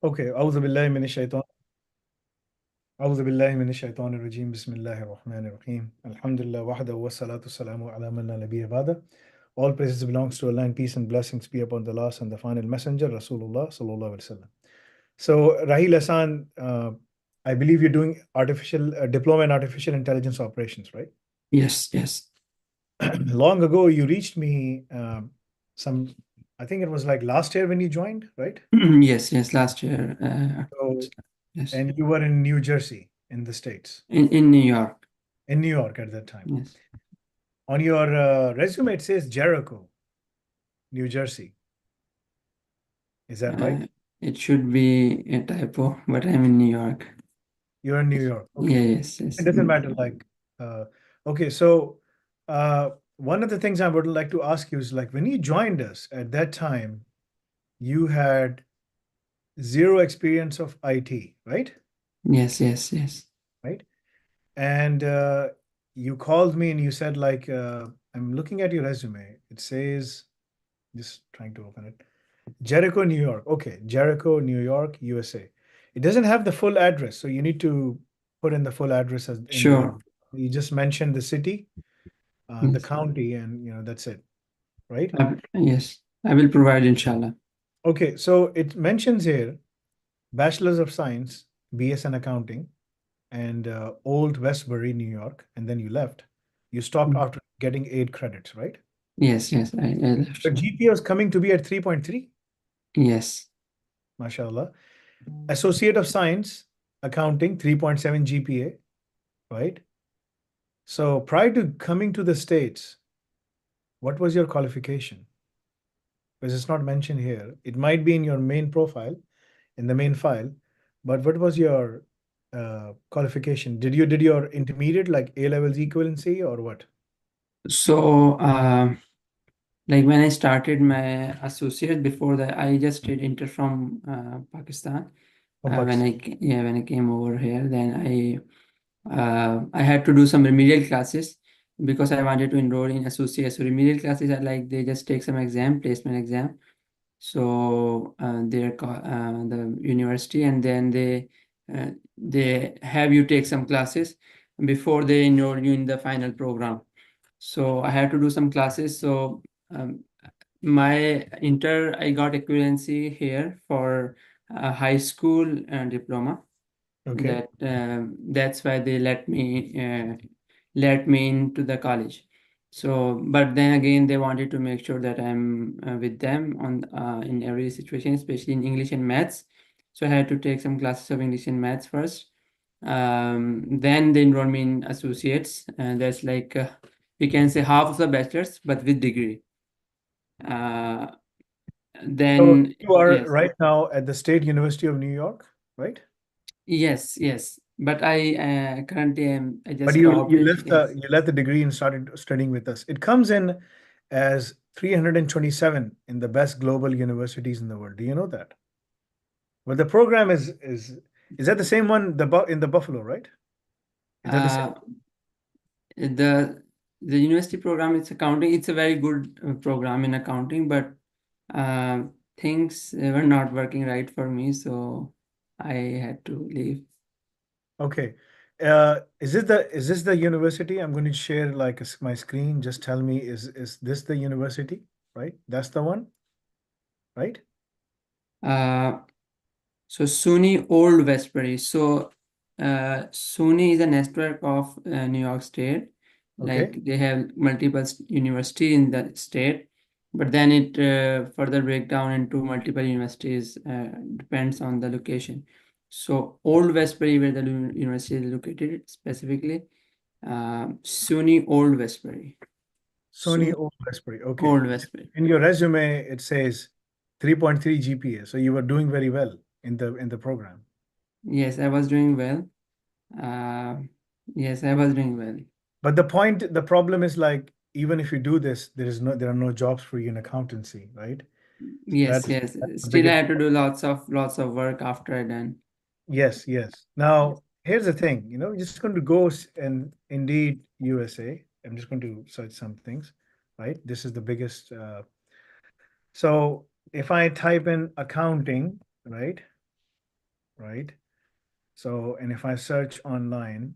Okay. أعوذ بالله من الشيطان أعوذ بالله من الشيطان الرجيم بسم الله الرحمن الرحيم الحمد لله وحده والصلاة والسلام على من لا نبي بعده. All praises belongs to Allah and peace and blessings be upon the last and the final messenger Rasulullah sallallahu alaihi wasallam. So Raheel Ahsan, I believe you're doing artificial diploma in artificial intelligence operations, right? Yes, yes. Long ago, you reached me some. I think it was like last year when you joined, right? Yes, yes, last year. So, Yes. and you were in New Jersey in the States, In New York. in New York at that time. Yes. On your resume, it says Jericho, New Jersey. Is that right? It should be a typo, but I'm in New York. You're in New York. Yeah, Okay. yes, It yes. doesn't matter. Like, okay. So, one of the things I would like to ask you is like when you joined us at that time, you had zero experience of IT, right? Yes, yes, yes. Right. And you called me and you said, like, I'm looking at your resume. It says, just trying to open it. Jericho, New York. Okay, Jericho, New York, USA. It doesn't have the full address, so you need to put in the full address as in the. Sure. You just mentioned the city, the Yes. county, and that's it, right? Yes, I will provide, inshallah. Okay, so it mentions here Bachelor's of Science, BS in Accounting, and Old Westbury, New York, and then you left. You stopped after getting 8 credits, right? Yes, yes, I left. Your GPA was coming to be at 3.3, Yes. mashallah. Associate of Science, Accounting, 3.7 GPA, right? So prior to coming to the States, what was your qualification? Because it's not mentioned here. It might be in your main profile, in the main file, but what was your qualification? Did your intermediate like A levels equivalency or what? So, like when I started my associate before that, I just did inter from Pakistan. From When Pakistan. when I came over here, then I had to do some remedial classes because I wanted to enroll in associate. So remedial classes are like they just take some exam, placement exam. So the university, and then they have you take some classes before they enroll you in the final program. So I had to do some classes. So um, my inter I got equivalency here for high school diploma. Okay. That's why they let me into the college. So but then again they wanted to make sure that I'm with them on in every situation, especially in English and maths. So I had to take some classes of English and maths first. Then they enrolled me in associates, and that's like we can say half of the bachelor's but with degree. uh, So then you are yes. right now at the State University of New York, right? Yes, yes. But I currently am. I But just you stopped you it. left Yes. the degree and started studying with us. It comes in as 327 in the best global universities in the world. Do you know that? Well, the program is that the same one in the Buffalo, right? Is that the same? Uh, the university program, it's accounting. It's a very good program in accounting, but uh, things were not working right for me, so I had to leave. Okay. Is this the university? I'm going to share like my screen. Just tell me, is this the university? Right? That's the one, right? Uh, so SUNY Old Westbury. So SUNY is a network of New York State. Okay. Like they have multiple university in the state, but then it further break down into multiple universities, depends on the location. So Old Westbury, where the university is located specifically, SUNY Old Westbury. Sony SUNY Old Westbury. Okay. Old Westbury. In your resume, it says 3.3 GPA. So you were doing very well in the program. Yes, I was doing well. Uh, yes, I was doing well. But the problem is like even if you do this, there are no jobs for you in accountancy, right? So Yes, yes. that's the Still, I biggest. had to do lots of work after I done. Yes, yes. Now, here's the thing, you're just going to go and Indeed USA. I'm just going to search some things, right? This is the biggest. So if I type in accounting, right? right? So, and if I search online,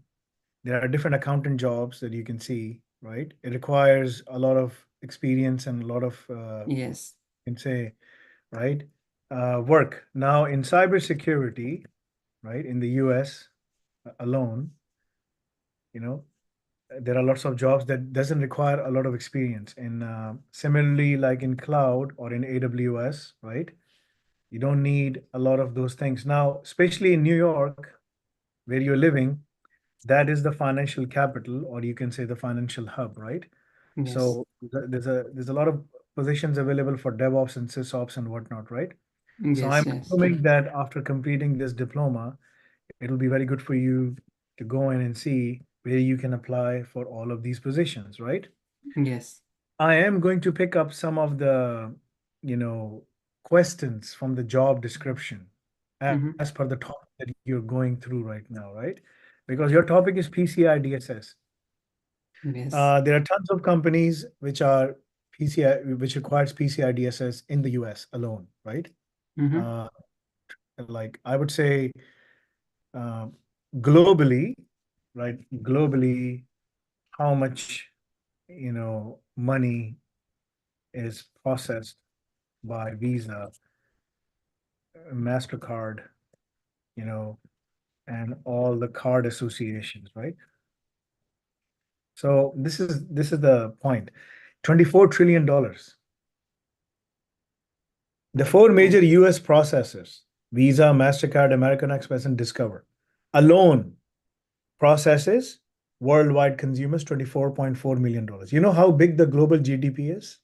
there are different accountant jobs that you can see, right? It requires a lot of experience and a lot of, Yes. you can say, right? Work. Now, in cybersecurity, right, in the US alone, you know, there are lots of jobs that doesn't require a lot of experience. And similarly, like in cloud or in AWS, right? You don't need a lot of those things. Now, especially in New York, where you're living, that is the financial capital, or you can say the financial hub, right? Yes. So there's a lot of positions available for DevOps and SysOps and whatnot, right? So I'm Yes. Yes. assuming that after completing this diploma, it'll be very good for you to go in and see where you can apply for all of these positions, right? Yes. I am going to pick up some of the, questions from the job description Mm-hmm. as per the topic that you're going through right now, right? Because your topic is PCI DSS. Yes. There are tons of companies which are PCI, which requires PCI DSS in the US alone, right? Mm-hmm. Uh, like I would say, uh, globally, right? Globally, how much, money is processed by Visa, MasterCard, you know, and all the card associations, right? So this is the point. $24 trillion. The four major US processors, Visa, MasterCard, American Express, and Discover, alone processes worldwide consumers $24.4 million. You know how big the global GDP is?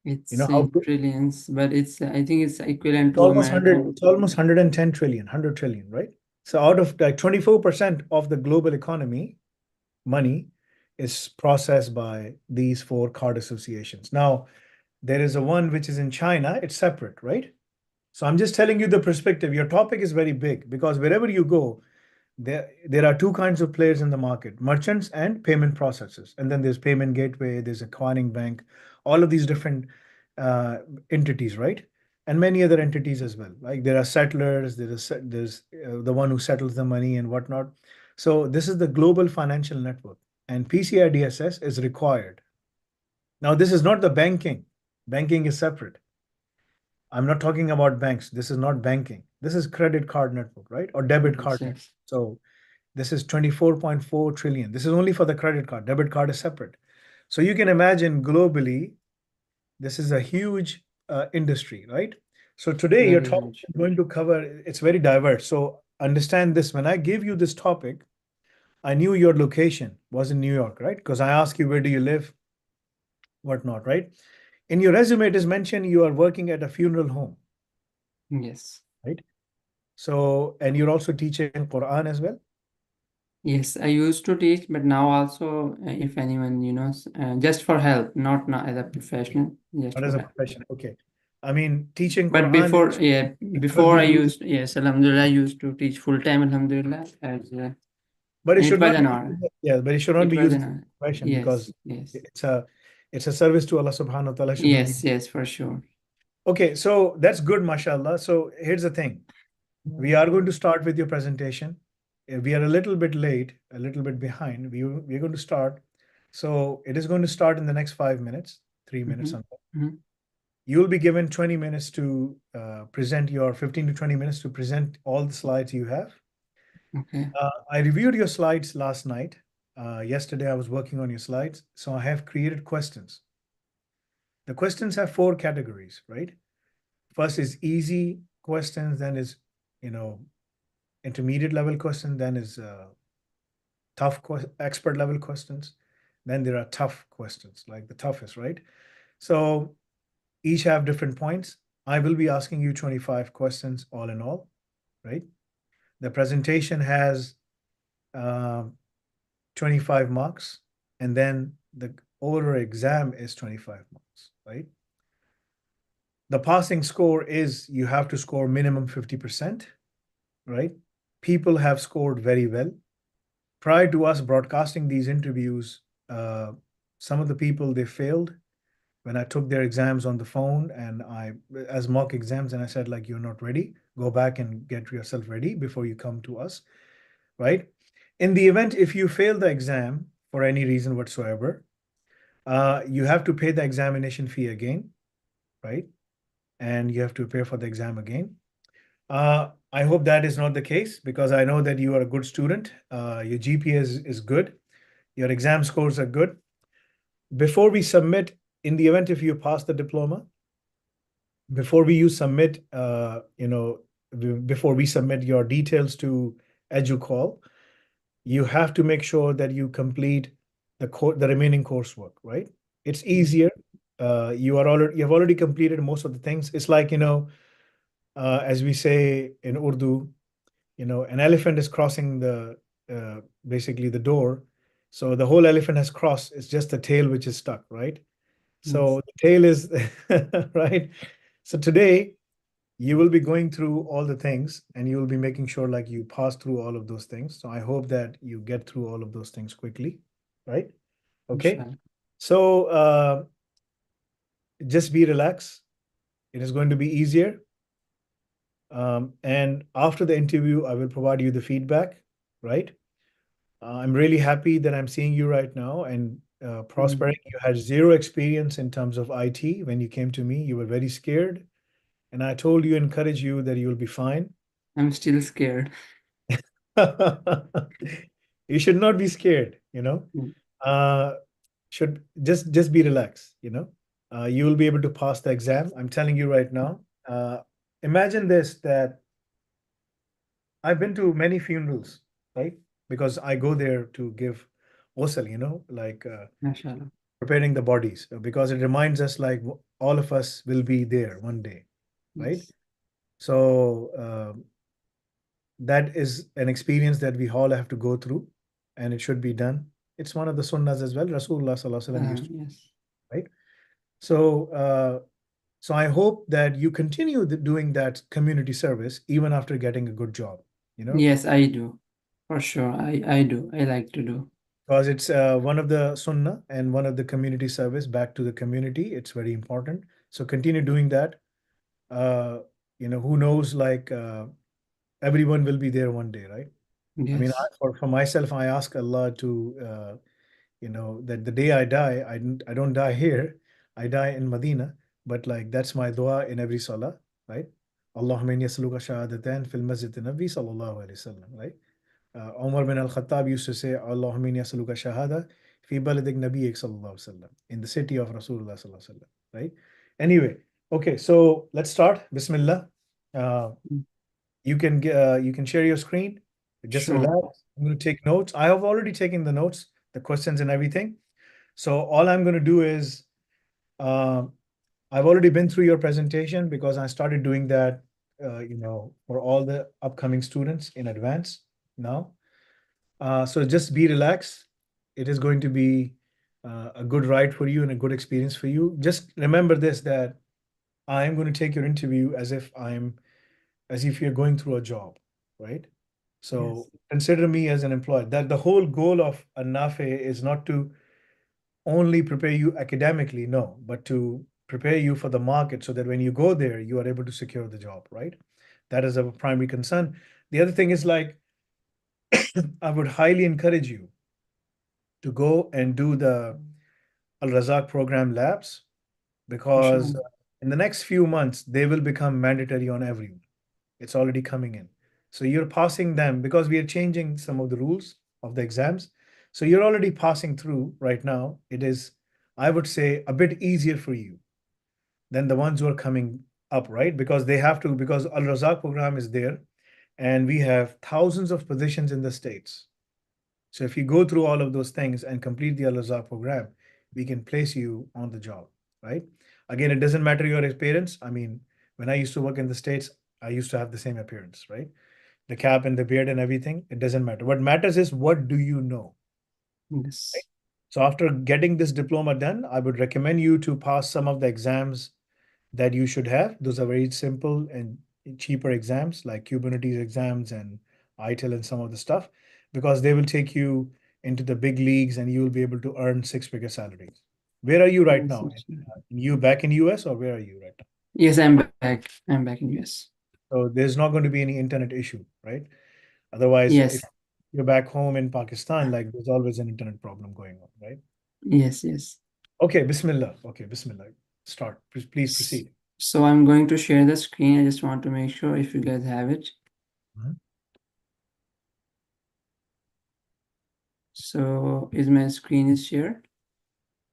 You know It's how in big? trillions, but I think it's equivalent It's to almost 100, American. it's almost 110 trillion, 100 trillion, right? So out of like 24% of the global economy, money is processed by these four card associations. Now, there is a one which is in China, it's separate, right? So I'm just telling you the perspective. Your topic is very big because wherever you go, there are two kinds of players in the market: merchants and payment processors. And then there's payment gateway, there's acquiring bank, all of these different uh, entities, right? And many other entities as well. Like there are settlers, there's the one who settles the money and whatnot. So this is the global financial network, and PCI DSS is required. Now, this is not the banking. Banking is separate. I'm not talking about banks. This is not banking. This is credit card network, right? Or debit Yes. card network. Yes. So this is 24.4 trillion. This is only for the credit card. Debit card is separate. So you can imagine globally, this is a huge industry, right? So today your Very topic huge. is going to cover, it's very diverse. So understand this. When I gave you this topic, I knew your location was in New York, right? Because I asked you, where do you live? Whatnot, right? In your resume, it is mentioned you are working at a funeral home, Yes. right? So, and you're also teaching Quran as well. Yes, I used to teach, but now also, if anyone, just for help, not as a professional, just Not for as a help. profession. Okay. I mean, teaching But Quran before, yeah, because before you I use, used, yes, Alhamdulillah, I used to teach full time, Alhamdulillah, but it and it should was not an be, honor. yeah, but it should not It be was used an as a honor. profession Yes, because yes, it's a service to Allah subhanahu wa ta'ala. Should not be. yes, for sure. Okay, so that's good, mashallah. So here's the thing. We are going to start with your presentation. We are a little bit late, a little bit behind. We're going to start. So it is going to start in the next 5 minutes, 3 minutes. Mm-hmm. Mm-hmm. You'll be given 20 minutes to present your 15 to 20 minutes to present all the slides you have. Okay. I reviewed your slides last night. Yesterday, I was working on your slides. So I have created questions. The questions have four categories, right? First is easy questions, then is, you know, intermediate level question, then is tough expert level questions. Then there are tough questions, like the toughest, right? So each have different points. I will be asking you 25 questions all in all, right? The presentation has um 25 marks, and then the oral exam is 25 marks, right? The passing score is you have to score minimum 50%, right? People have scored very well. Prior to us broadcasting these interviews, some of the people, they failed when I took their exams on the phone and as mock exams, and I said, like, you're not ready. go back and get yourself ready before you come to us, right? In the event if you fail the exam for any reason whatsoever, you have to pay the examination fee again, right? And you have to prepare for the exam again. I hope that is not the case because I know that you are a good student. Your GPA is good. Your exam scores are good. Before we submit, in the event if you pass the diploma, before we submit, before we submit your details to EduQual, you have to make sure that you complete the remaining coursework, right? It's easier. You have already completed most of the things. It's like, as we say in Urdu, an elephant is crossing basically the door. So the whole elephant has crossed. It's just the tail which is stuck, right? So Yes. the tail is right. So today you will be going through all the things and you will be making sure like you pass through all of those things. So I hope that you get through all of those things quickly, right? Okay. Inshallah. So just be relaxed. It is going to be easier. And after the interview, I will provide you the feedback, right? I'm really happy that I'm seeing you right now and prospering. You had zero experience in terms of IT when you came to me. You were very scared. And I told you, encourage you that you'll be fine. I'm still scared. You should not be scared, Mm. Uh, should just be relaxed, You will be able to pass the exam. I'm telling you right now. Imagine this, that I've been to many funerals, right? Because I go there to give ghusl, like MashaAllah. preparing the bodies, because it reminds us like all of us will be there one day, right? Yes. So that is an experience that we all have to go through, and it should be done. It's one of the sunnahs as well. Rasulullah Sallallahu Alaihi Wasallam used to, Yes. right? So, so I hope that you continue doing that community service even after getting a good job, Yes, I do. For sure. I do. I like to do. because it's one of the sunnah and one of the community service back to the community. It's very important. So continue doing that. Uh, who knows, like everyone will be there one day, right? I mean, Yes. for myself, I ask Allah to, that the day I die, I don't die here. I die in Medina. But like, that's my dua in every salah, right? Allahumma inni as'aluka shahadatan fil masjid nabi sallallahu alaihi wasallam, right? Umar bin al-Khattab used to say, Allahumma inni as'aluka shahada fi baladik nabiyyik sallallahu alaihi wasallam, in the city of Rasulullah sallallahu alaihi wasallam, right? Anyway, okay, so let's start. Bismillah. Uh, Mm. you can share your screen. Just Sure. relax. I'm going to take notes. I have already taken the notes, the questions and everything. So all I'm going to do is uh, I've already been through your presentation because I started doing that, for all the upcoming students in advance now. So just be relaxed. It is going to be a good ride for you and a good experience for you. Just remember this, that I am going to take your interview as if you're going through a job, right? So Yes. consider me as an employee. That the whole goal of a NAFE is not to only prepare you academically, no, but to prepare you for the market so that when you go there, you are able to secure the job, right? That is a primary concern. The other thing is like, I would highly encourage you to go and do the Al Razak program labs because Inshallah. in the next few months, they will become mandatory on everyone. It's already coming in. So you're passing them because we are changing some of the rules of the exams. So you're already passing through right now. It is, I would say, a bit easier for you than the ones who are coming up, right? Because they have to, because Al Razak program is there and we have thousands of positions in the states. So if you go through all of those things and complete the Al Razak program, we can place you on the job, right? Again, it doesn't matter your appearance. I mean, when I used to work in the States, I used to have the same appearance, right? The cap and the beard and everything, it doesn't matter. What matters is what do you know, right? Yes. So after getting this diploma done, I would recommend you to pass some of the exams that you should have. Those are very simple and cheaper exams like Kubernetes exams and ITIL and some of the stuff, because they will take you into the big leagues and you will be able to earn six-figure salaries. Where are you right Yes. now? You back in US or where are you right now? Yes, I'm back. I'm back in US. So there's not going to be any internet issue, right? Otherwise, Yes, if you're back home in Pakistan, like there's always an internet problem going on, right? yes, yes. Okay, Bismillah. Okay, Bismillah. Start. Please S- proceed. So I'm going to share the screen. I just want to make sure if you guys have it. Mhm. So is my screen is shared?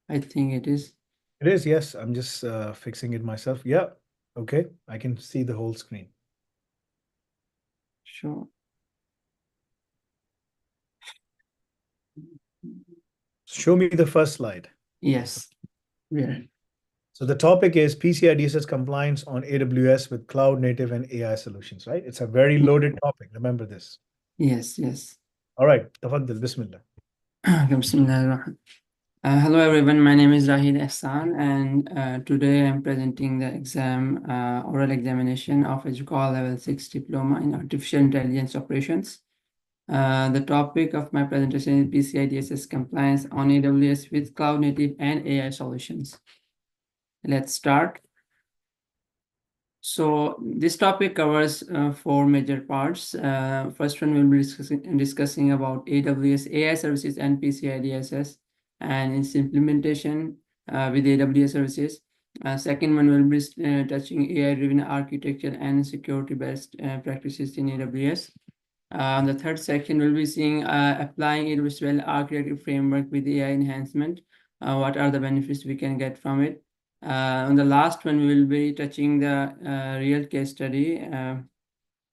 I think it is. It is, yes. I'm just fixing it myself. Yeah. Okay. I can see the whole screen. Sure. Show me the first slide. Yes. Where? So the topic is PCI DSS compliance on AWS with cloud native and AI solutions, right? It's a very loaded topic. Remember this. Yes, yes. All right. Tafaddal. Bismillah. Bismillah. Hello everyone, my name is Raheel Ahsan, and today I'm presenting the oral examination of EduQual Level 6 Diploma in Artificial Intelligence Operations. The topic of my presentation is PCI DSS compliance on AWS with cloud native and AI solutions. Let's start. So this topic covers four major parts. First one we'll be discussing about AWS AI services and PCI DSS and its implementation with AWS services. Second one will be touching AI-driven architecture and security-based practices in AWS. The third section will be seeing applying AWS well architecture framework with AI enhancement. What are the benefits we can get from it? On the last one, we will be touching the real case study,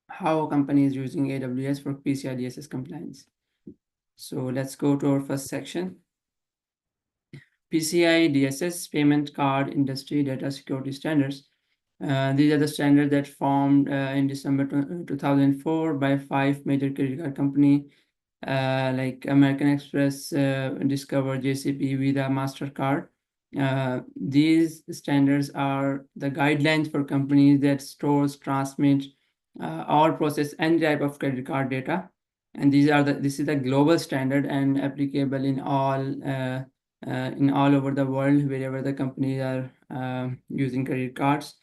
how a company is using AWS for PCI DSS compliance. So let's go to our first section. PCI DSS Payment Card Industry Data Security Standards. These are the standards that formed in December 2004 by 5 major credit card companies like American Express, Discover, JCB, Visa, MasterCard. These standards are the guidelines for companies that stores, transmit, or process any type of credit card data. And this is the global standard and applicable in all over the world wherever the companies are using credit cards.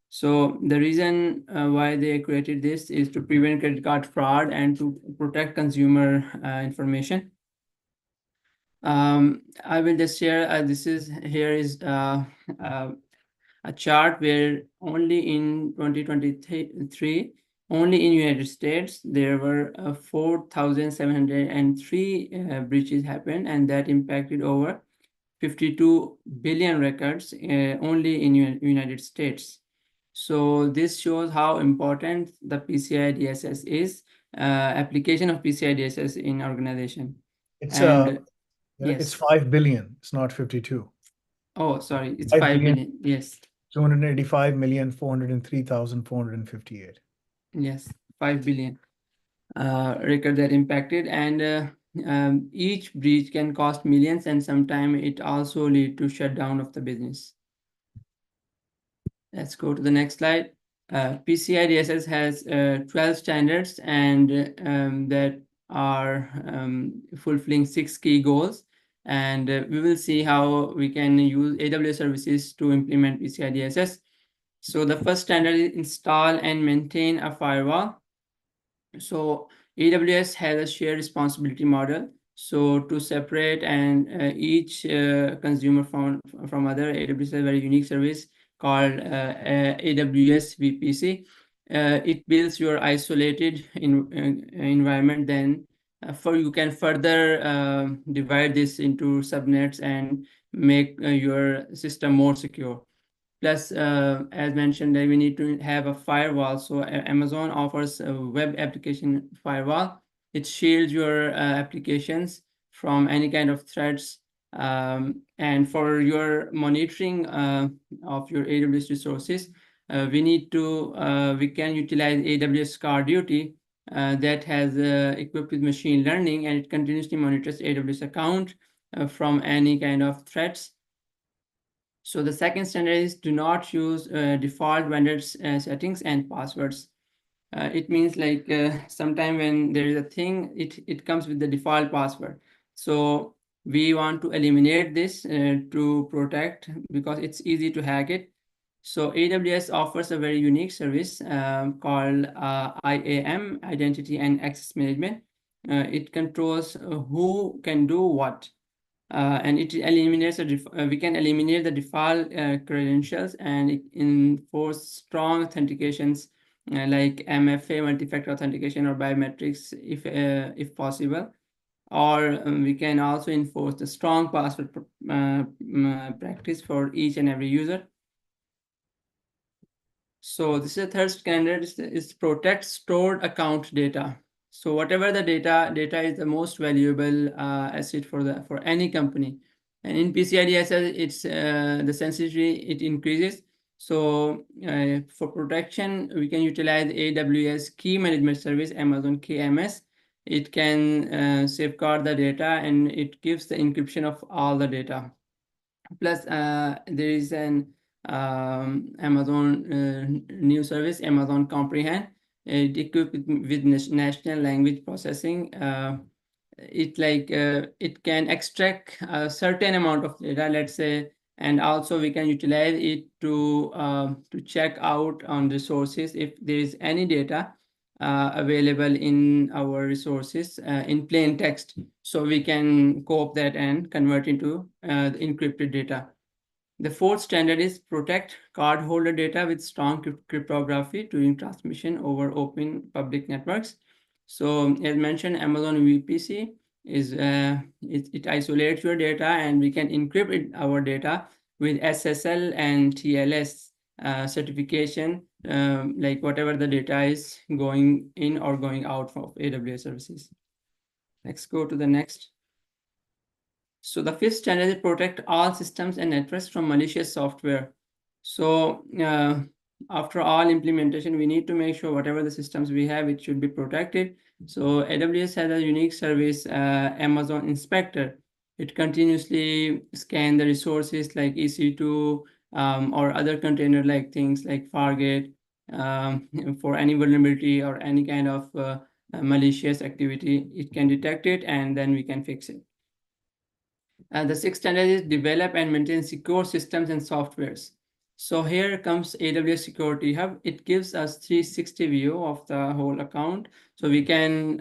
So the reason why they created this is to prevent credit card fraud and to protect consumer information. I will just share, here is a chart where only in 2023, only in United States, there were 4,703 breaches happened, and that impacted over 52 billion records only in United States. So this shows how important the PCI DSS is, application of PCI DSS in organization. It's And it's yes, 5 billion. It's not 52. oh, sorry, it's 5 5 billion, billion. Yes, 285,403,458. yes, 5 billion record that impacted, and each breach can cost millions, and sometimes it also lead to shutdown of the business. Let's go to the next slide. PCI DSS has 12 standards, and that are fulfilling 6 key goals. And we will see how we can use AWS services to implement PCI DSS. So the first standard is install and maintain a firewall. So AWS has a shared responsibility model. So to separate and each consumer from other, AWS has a very unique service called AWS VPC. It builds your isolated environment. Then you can further divide this into subnets and make your system more secure. Plus, as mentioned, that we need to have a firewall. So Amazon offers a web application firewall. It shields your applications from any kind of threats. And for your monitoring of your AWS resources, we can utilize AWS Guard Duty that has equipped with machine learning, and it continuously monitors AWS account from any kind of threats. So the second standard is do not use default vendor settings and passwords. It means like sometime when there is a thing, it comes with the default password. So we want to eliminate this to protect, because it's easy to hack it. So AWS offers a very unique service called IAM, Identity and Access Management. It controls who can do what. And it eliminates we can eliminate the default credentials, and it enforce strong authentications like MFA, multi-factor authentication, or biometrics if possible. Or we can also enforce the strong password practice for each and every user. So this is the third standard, is protect stored account data. So whatever the data is the most valuable asset for any company. And in PCI DSS, it's the sensitivity, it increases. So for protection, we can utilize AWS Key Management Service, Amazon KMS. It can safeguard the data, and it gives the encryption of all the data. Plus, there is an Amazon new service, Amazon Comprehend. It equipped with national language processing. It can extract a certain amount of data, let's say, and also we can utilize it to check out on resources if there is any data available in our resources in plain text. So we can copy that and convert into the encrypted data. The fourth standard is protect cardholder data with strong cryptography during transmission over open public networks. So as mentioned, Amazon VPC is it isolates your data, and we can encrypt our data with SSL and TLS certification, like whatever the data is going in or going out of AWS services. Let's go to the next. So the fifth standard is protect all systems and networks from malicious software. So after all implementation, we need to make sure whatever the systems we have, it should be protected. So AWS has a unique service, Amazon Inspector. It continuously scans the resources like EC2 or other container like things like Fargate for any vulnerability or any kind of malicious activity. It can detect it, and then we can fix it. The sixth standard is develop and maintain secure systems and softwares. So here comes AWS Security Hub. It gives us 360 view of the whole account. So we can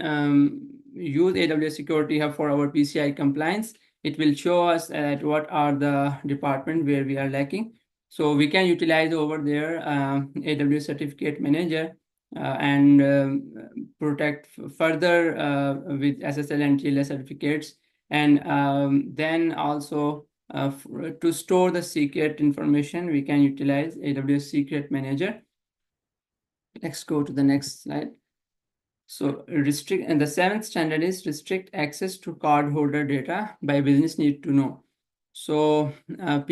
use AWS Security Hub for our PCI compliance. It will show us at what are the department where we are lacking. So we can utilize over there AWS Certificate Manager and protect further with SSL and TLS certificates. And then also to store the secret information, we can utilize AWS Secret Manager. Let's go to the next slide. So restrict, and the seventh standard is restrict access to cardholder data by business need to know. So there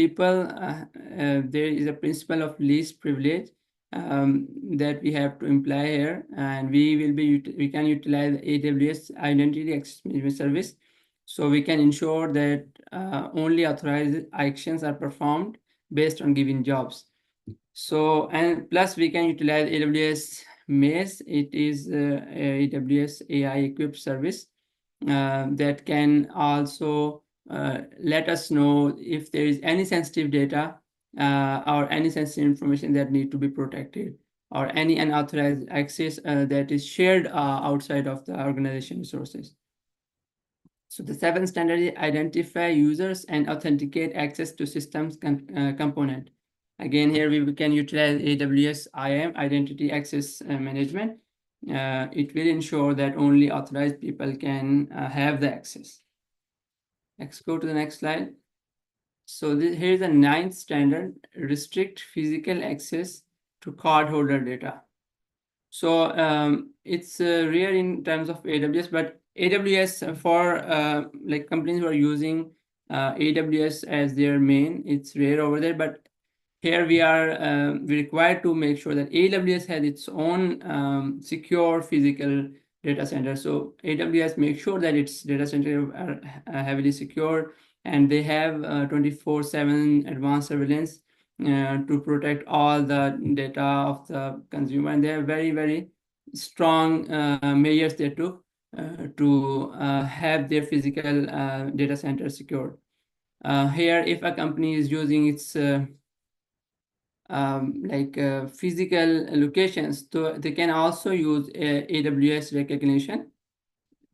is a principle of least privilege that we have to imply here, and we can utilize AWS Identity Access Management Service. So we can ensure that only authorized actions are performed based on given jobs. So, and plus we can utilize AWS Maze. It is AWS AI equipped service that can also let us know if there is any sensitive data or any sensitive information that need to be protected, or any unauthorized access that is shared outside of the organization resources. So the seventh standard is identify users and authenticate access to systems component. Again, here we can utilize AWS IAM, Identity Access Management. It will ensure that only authorized people can have the access. Let's go to the next slide. So here's the ninth standard, restrict physical access to cardholder data. So it's rare in terms of AWS, but AWS for like companies who are using AWS as their main, it's rare over there. But here we are required to make sure that AWS has its own secure physical data center. So AWS makes sure that its data center are heavily secure, and they have 24/7 advanced surveillance to protect all the data of the consumer. And they have very, very strong measures they took to have their physical data center secured. Here, if a company is using its physical locations, so they can also use AWS recognition.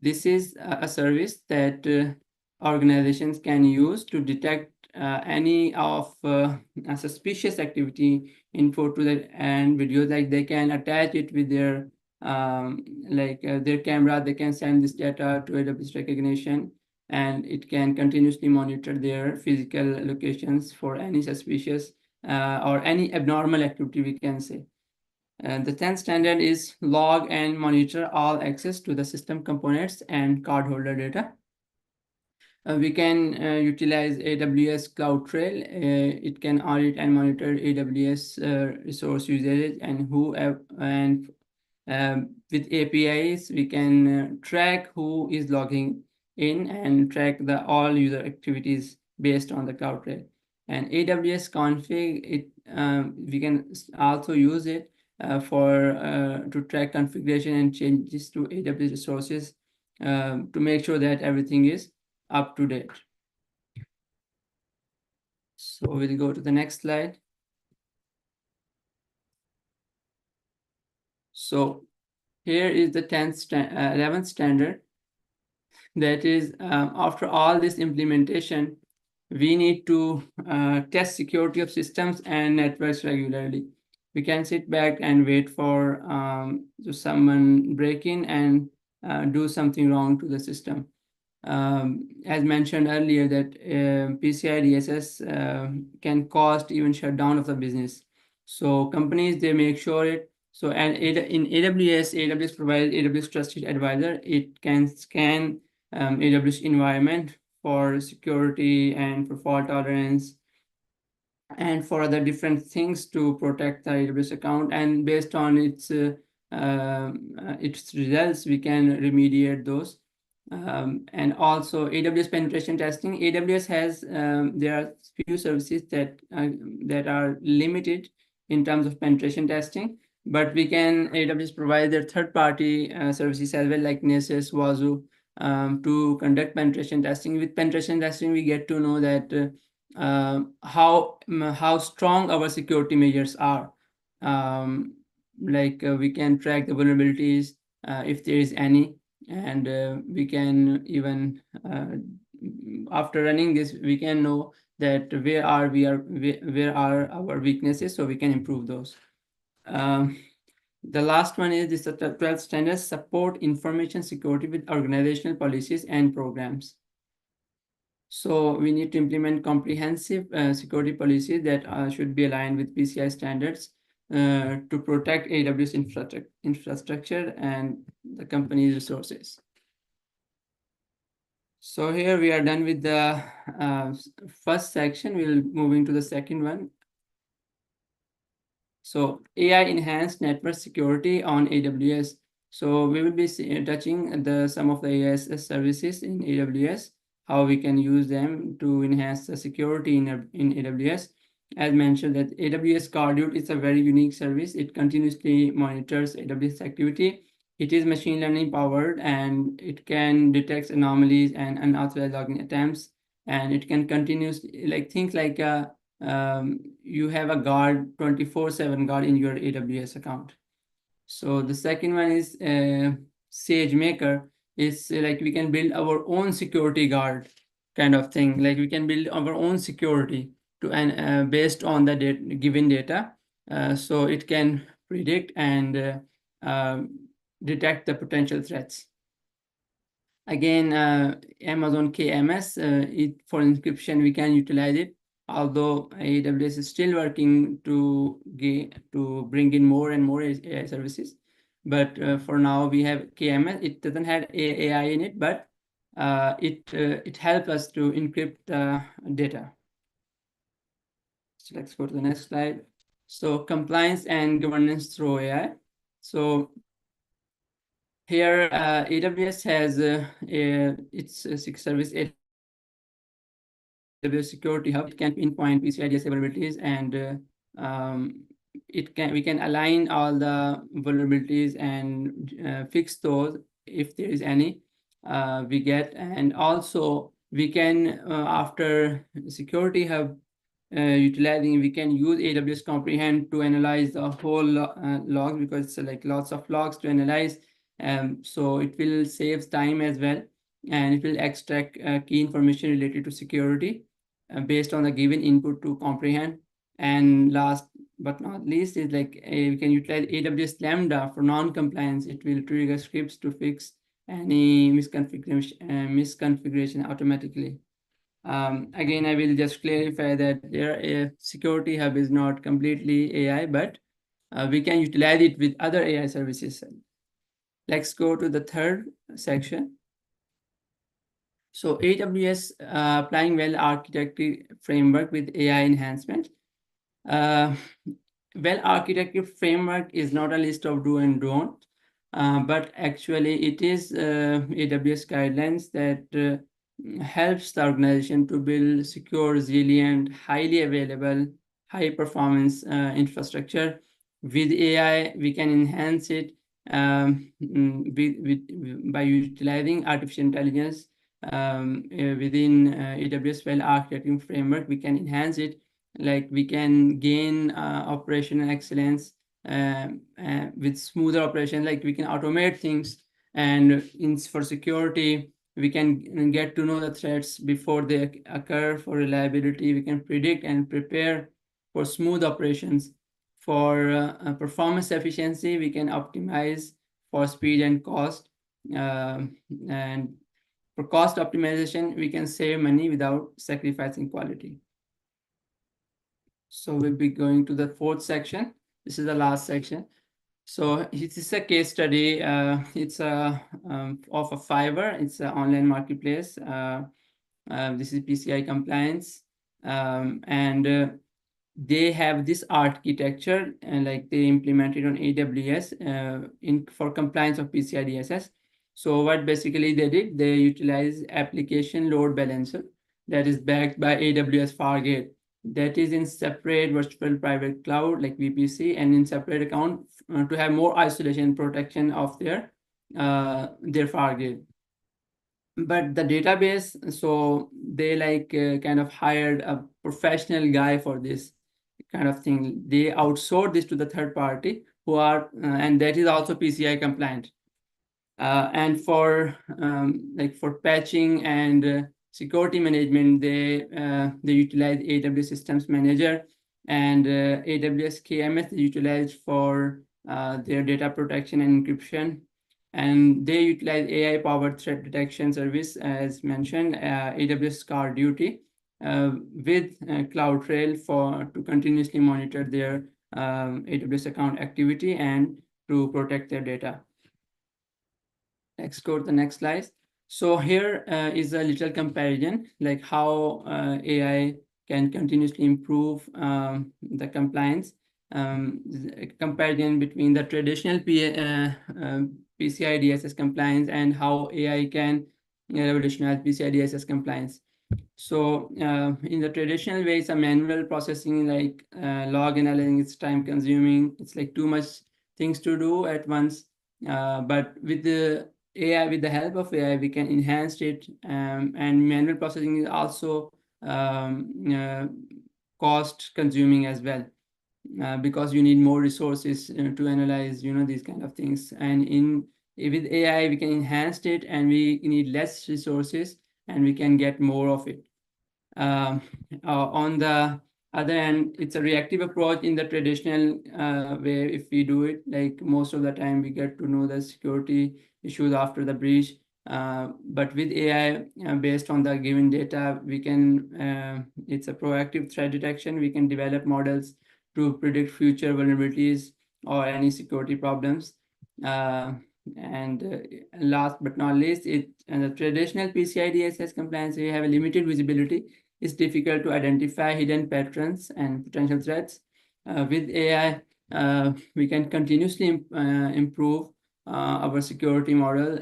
This is a service that organizations can use to detect any of a suspicious activity in photos and videos. Like they can attach it with their their camera. They can send this data to AWS recognition, and it can continuously monitor their physical locations for any suspicious or any abnormal activity, we can say. The 10th standard is log and monitor all access to the system components and cardholder data. We can utilize AWS CloudTrail. It can audit and monitor AWS resource usage and with APIs, we can track who is logging in and track all user activities based on the CloudTrail. And AWS config, we can also use it to track configuration and changes to AWS resources to make sure that everything is up to date. So we'll go to the next slide. So here is the 11th standard. That is, after all this implementation, we need to test security of systems and networks regularly. We can sit back and wait for someone break in and do something wrong to the system. As mentioned earlier, that PCI DSS can cost even shutdown of the business. So companies, they make sure it. So and in AWS provides AWS Trusted Advisor. It can scan AWS environment for security and for fault tolerance and for other different things to protect the AWS account. And based on its results, we can remediate those. And also AWS penetration testing. AWS has there are few services that are limited in terms of penetration testing, but AWS provide their third-party services as well, like Nessus, Wazoo, to conduct penetration testing. With penetration testing, we get to know that how strong our security measures are. We can track the vulnerabilities if there is any, and we can even after running this, we can know that where are our weaknesses, so we can improve those. The last one is the 12th standard, support information security with organizational policies and programs. So we need to implement comprehensive security policies that should be aligned with PCI standards to protect AWS infrastructure and the company's resources. So here we are done with the first section. We'll moving to the second one. So AI enhanced network security on AWS. So we will be touching some of the AI services in AWS, how we can use them to enhance the security in AWS. As mentioned, that AWS Guard is a very unique service. It continuously monitors AWS activity. It is machine learning powered, and it can detect anomalies and unauthorized login attempts. And it can continuously think like you have a guard 24/7 guard in your AWS account. So the second one is SageMaker. It's like we can build our own security guard kind of thing. Like we can build our own security based on the given data. So it can predict and detect the potential threats. Again, Amazon KMS, for encryption, we can utilize it. Although AWS is still working to bring in more and more AI services. But for now, we have KMS. It doesn't have AI in it, but it helps us to encrypt the data. So let's go to the next slide. So compliance and governance through AI. So here, AWS has its service AWS Security Hub. It can pinpoint PCI DSS vulnerabilities, and we can align all the vulnerabilities and fix those if there is any we get. And also we can after Security Hub, we can use AWS Comprehend to analyze the whole logs, because it's like lots of logs to analyze. So it will save time as well, and it will extract key information related to security based on the given input to Comprehend. And last but not least is like we can utilize AWS Lambda for non-compliance. It will trigger scripts to fix any misconfiguration automatically. Again, I will just clarify that their security hub is not completely AI, but we can utilize it with other AI services. Let's go to the third section. So AWS applying well architecture framework with AI enhancement. Well architecture framework is not a list of do and don't, but actually it is AWS guidelines that helps the organization to build secure, resilient, highly available, high performance infrastructure. With AI, we can enhance it by utilizing artificial intelligence within AWS well architecting framework. We can enhance it, like we can gain operational excellence with smoother operation, like we can automate things, and for security, we can get to know the threats before they occur. For reliability, we can predict and prepare for smooth operations. For performance efficiency, we can optimize for speed and cost. And for cost optimization, we can save money without sacrificing quality. So we'll be going to the fourth section. This is the last section. So this is a case study. It's of a Fiverr. It's an online marketplace. This is PCI compliance, and they have this architecture, and like they implemented on AWS for compliance of PCI DSS. So what basically they did, they utilize application load balancer that is backed by AWS Fargate, that is in separate virtual private cloud like VPC, and in separate account to have more isolation protection of their Fargate. But the database, so they like kind of hired a professional guy for this kind of thing. They outsource this to the third party who are and that is also PCI compliant. And for for patching and security management, they utilize AWS Systems Manager, and AWS KMS they utilize for their data protection and encryption. And they utilize AI-powered threat detection service, as mentioned, AWS GuardDuty, with CloudTrail to continuously monitor their AWS account activity and to protect their data. Let's go to the next slide. So here is a little comparison, like how AI can continuously improve the compliance. Comparison between the traditional PCI DSS compliance and how AI can revolutionize PCI DSS compliance. So in the traditional way, it's a manual processing, like log analyzing, it's time consuming. It's like too much things to do at once. But with the AI, with the help of AI, we can enhance it. And manual processing is also cost consuming as well. Because you need more resources to analyze, these kind of things. And with AI, we can enhance it, and we need less resources, and we can get more of it. On the other hand, it's a reactive approach in the traditional way. If we do it, like most of the time, we get to know the security issues after the breach. But with AI, based on the given data, we can, it's a proactive threat detection. We can develop models to predict future vulnerabilities or any security problems. And last but not least, the traditional PCI DSS compliance, we have a limited visibility. It's difficult to identify hidden patterns and potential threats. With AI, we can continuously improve our security model.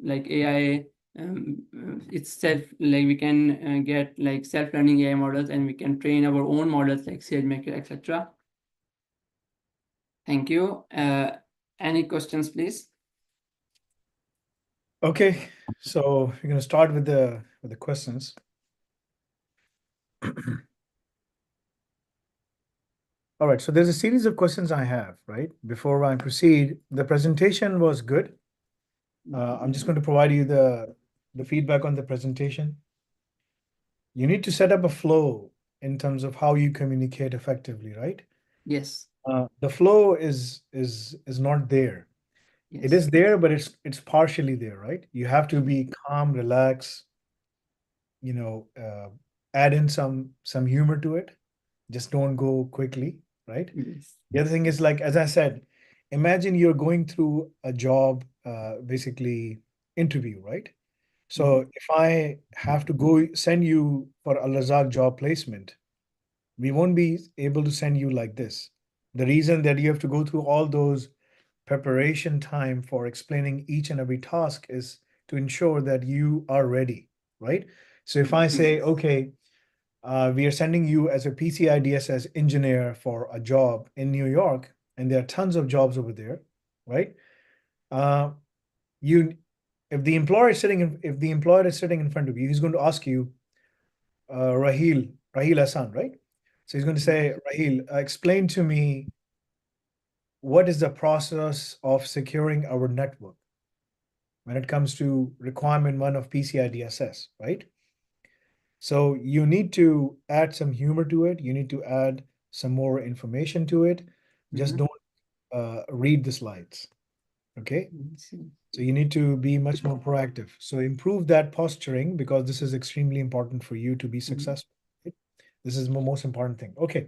Like AI itself, like we can get like self-learning AI models, and we can train our own models like SageMaker, etc. Thank you. Any questions, please? Okay, so we're going to start with the questions. All right, so there's a series of questions I have, right? Before I proceed, the presentation was good. I'm just going to provide you the feedback on the presentation. You need to set up a flow in terms of how you communicate effectively, right? Yes, The flow is not there. It yes, is there, but it's partially there, right? You have to be calm, relax, you know, add in some humor to it. Just don't go quickly, right? yes. The other thing is, like, as I said, imagine you're going through a job, basically interview, right? So Mhm. if I have to go send you for a Lazard job placement, we won't be able to send you like this. The reason that you have to go through all those preparation time for explaining each and every task is to ensure that you are ready, right? So if I say, okay, we are sending you as a PCI DSS engineer for a job in New York, and there are tons of jobs over there, right? Uh, you, if the employer is sitting in front of you, he's going to ask you, Raheel Ahsan, right? So he's going to say, Raheel, explain to me what is the process of securing our network when it comes to requirement one of PCI DSS, right? So you need to add some humor to it. You need to add some more information to it. Just Mhm. don't read the slides, okay? Yes, So you need to be much more proactive. So improve that posturing because this is extremely important for you to be mhm. successful, right? This is the most important thing. Okay.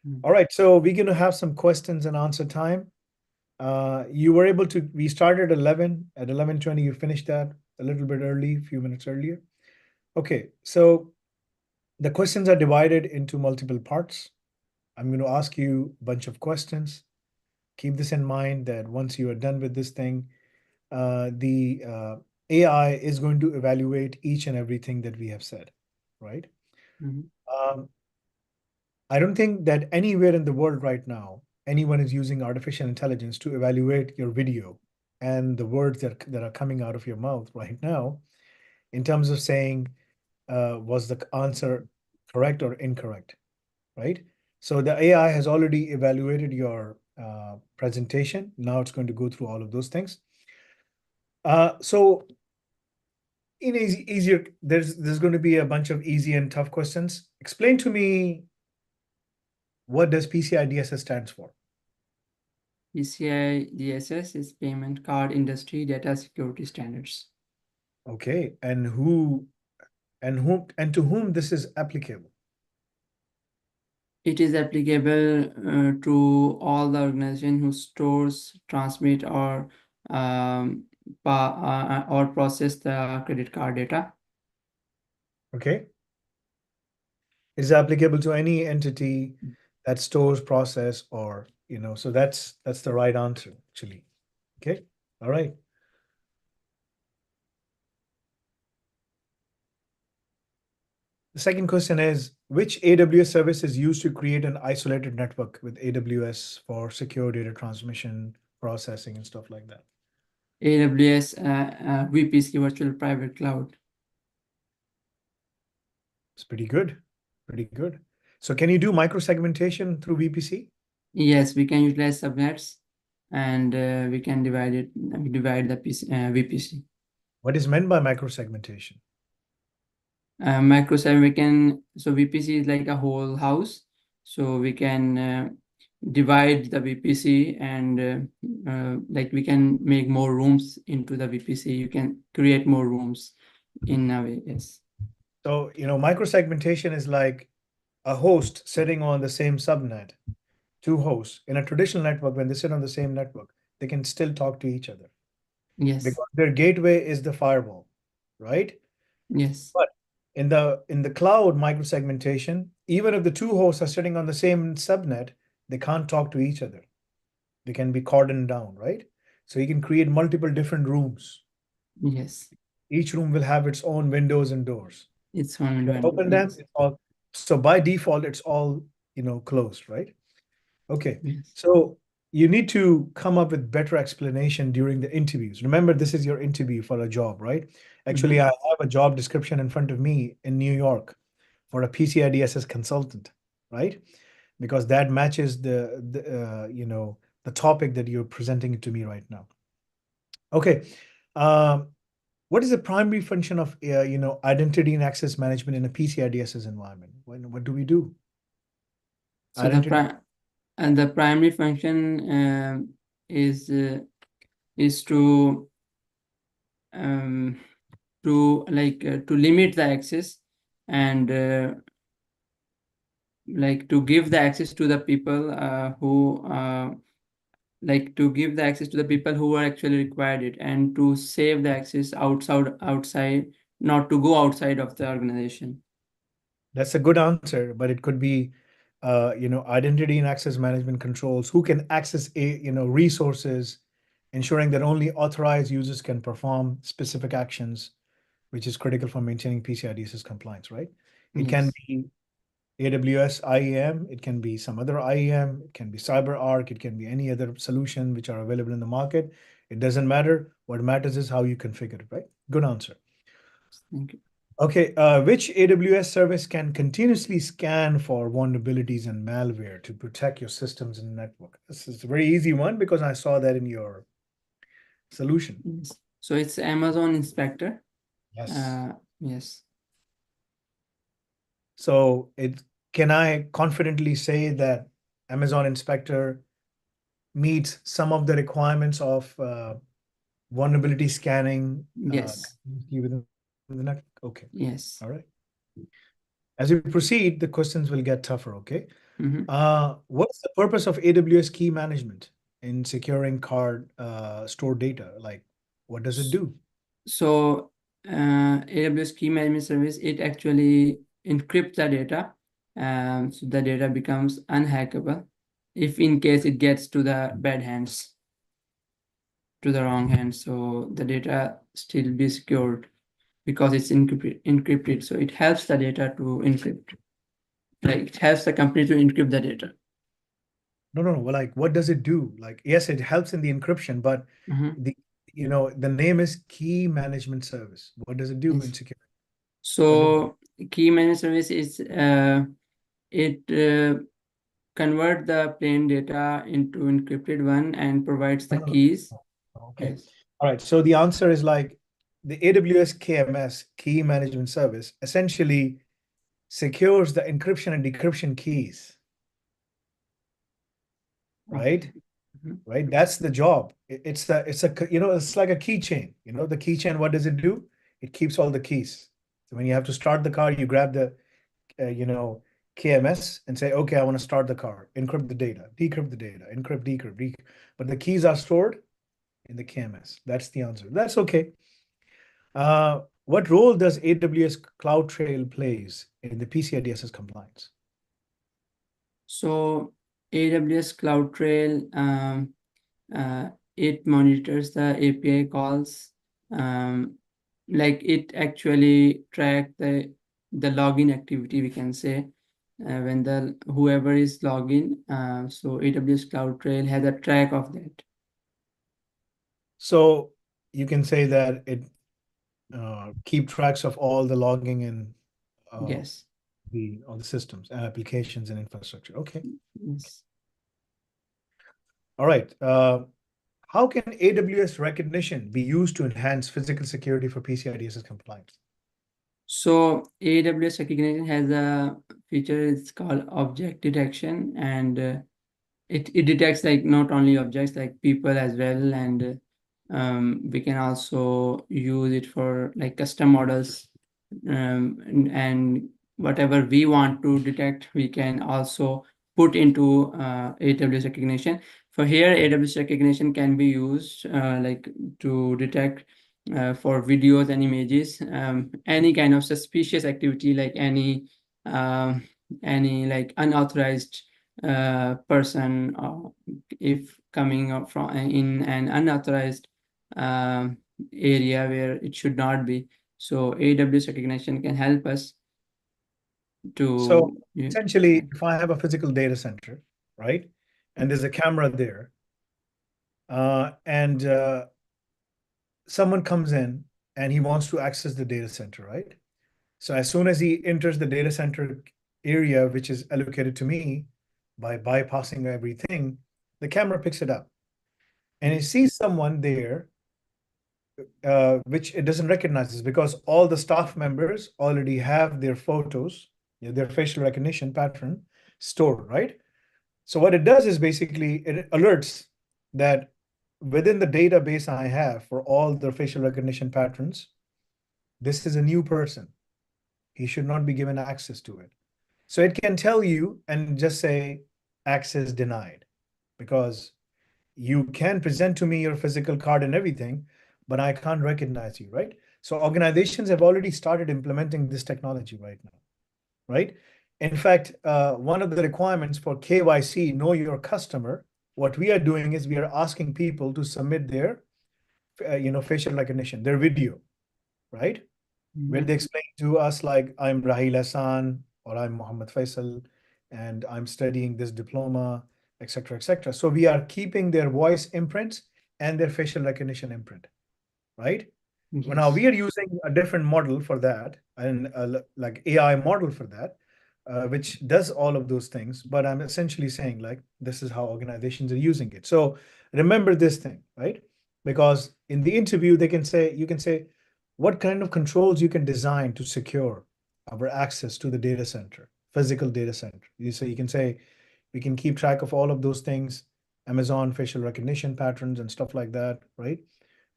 Mhm. All right. So we're going to have some questions and answer time. You were able to, we started at 11, at 11:20, you finished that a little bit early, a few minutes earlier. Okay. So the questions are divided into multiple parts. I'm going to ask you a bunch of questions. Keep this in mind that once you are done with this thing, the AI is going to evaluate each and everything that we have said, right? Mhm. Um, I don't think that anywhere in the world right now, anyone is using artificial intelligence to evaluate your video and the words that are coming out of your mouth right now in terms of saying, was the answer correct or incorrect, right? So the AI has already evaluated your presentation. Now it's going to go through all of those things. So in easier, there's going to be a bunch of easy and tough questions. Explain to me, what does PCI DSS stands for? PCI DSS is Payment Card Industry Data Security Standards. Okay, and to whom this is applicable? It is applicable to all the organization who stores, transmit, um, or process the credit card data. Okay, it is applicable to any entity that stores, process, or so that's the right answer, actually. Okay, all right. The second question is, which AWS service is used to create an isolated network with AWS for secure data transmission, processing, and stuff like that? AWS VPC Virtual Private Cloud. It's pretty good. Pretty good. So can you do microsegmentation through VPC? Yes, we can utilize subnets and we can divide the VPC. What is meant by microsegmentation? Microservice we can, so VPC is like a whole house, so we can divide the VPC and like we can make more rooms into the VPC. You can create more rooms in a way. Yes. So, microsegmentation is like a host sitting on the same subnet, two hosts. In a traditional network, when they sit on the same network, they can still talk to each other Yes. because their gateway is the firewall, right? Yes. But in the cloud microsegmentation, even if the two hosts are sitting on the same subnet, they can't talk to each other. They can be cordoned down, right? So you can create multiple different rooms. Yes. Each room will have its own windows and doors. It's one You window. open them, Yes. it's all, so by default, it's all, closed, right? Okay. Yes. So you need to come up with better explanation during the interviews. Remember, this is your interview for a job, right? Actually, Mhm. I have a job description in front of me in New York for a PCI DSS consultant, right? because that matches the topic that you're presenting to me right now. Okay. What is the primary function of identity and access management in a PCI DSS environment? What do we do? So the primary function is to limit the access and to give the access to the people who are actually required it, and to save the access outside, not to go outside of the organization. That's a good answer, but it could be, identity and access management controls, who can access resources, ensuring that only authorized users can perform specific actions, which is critical for maintaining PCI DSS compliance, right? It can be AWS IAM, it can be some other IAM, it can be CyberArk, it can be any other solution which are available in the market. It doesn't matter. What matters is how you configure it, right? Good answer. Thank you. Okay, which AWS service can continuously scan for vulnerabilities and malware to protect your systems and network? This is a very easy one because I saw that in your solution. Yes. So it's Amazon Inspector. Yes. Yes. So can I confidently say that Amazon Inspector meets some of the requirements of vulnerability scanning Yes. within the network? Okay. Yes. All right. As we proceed, the questions will get tougher, okay? What's the purpose of AWS key management in securing card stored data? Like, what does it do? So AWS key management service, it actually encrypts the data, so the data becomes unhackable if in case it gets to the bad hands, to the wrong hands. So the data still be secured because it's encrypted. So it helps the data to encrypt. Like it helps the company to encrypt the data. No. Well, like, what does it do? Like, yes, it helps in the encryption, but the name is key management service. What does it do in security? So key management service is it convert the plain data into encrypted one and provides the keys. Okay. Yes. All right. So the answer is like the AWS KMS, key management service, essentially secures the encryption and decryption keys. Right? Right. That's the job. It's like a keychain. The keychain, what does it do? It keeps all the keys. So when you have to start the car, you grab the KMS and say, okay, I want to start the car, encrypt the data, decrypt the data, encrypt, decrypt. But the keys are stored in the KMS. That's the answer. That's okay. What role does AWS CloudTrail plays in the PCI DSS compliance? So AWS CloudTrail, it monitors the API calls. Like it actually track the login activity, we can say, when whoever is login. So AWS CloudTrail has a track of that. So you can say that it keep tracks of all the logging and Yes. all the systems and applications and infrastructure. Okay. Yes. All right. How can AWS recognition be used to enhance physical security for PCI DSS compliance? So AWS recognition has a feature, it's called object detection, and it detects like not only objects, like people as well, and we can also use it for like custom models, and whatever we want to detect, we can also put into AWS recognition. For here, AWS recognition can be used like to detect for videos and images, any kind of suspicious activity, like any like unauthorized person, if coming up from in an unauthorized area where it should not be. So AWS recognition can help us to. So essentially, if I have a physical data center, right, and there's a camera there, and someone comes in and he wants to access the data center, right? So as soon as he enters the data center area, which is allocated to me, by bypassing everything, the camera picks it up and it sees someone there, which it doesn't recognize this because all the staff members already have their photos, their facial recognition pattern stored, right? So what it does is basically it alerts that within the database I have for all the facial recognition patterns, this is a new person. He should not be given access to it. So it can tell you and just say access denied because you can present to me your physical card and everything, but I can't recognize you, right? So organizations have already started implementing this technology right now, right? In fact, one of the requirements for KYC, know your customer, what we are doing is we are asking people to submit their, facial recognition, their video, right? Where they explain to us like, I'm Raheel Ahsan or I'm Muhammad Faisal and I'm studying this diploma, etc., etc. So we are keeping their voice imprints and their facial recognition imprint, right? Now Yes. we are using a different model for that and like AI model for that, which does all of those things. But I'm essentially saying like this is how organizations are using it. So remember this thing, right? Because in the interview, you can say, what kind of controls you can design to secure our access to the data center, physical data center. You can say, we can keep track of all of those things, Amazon facial recognition patterns and stuff like that, right?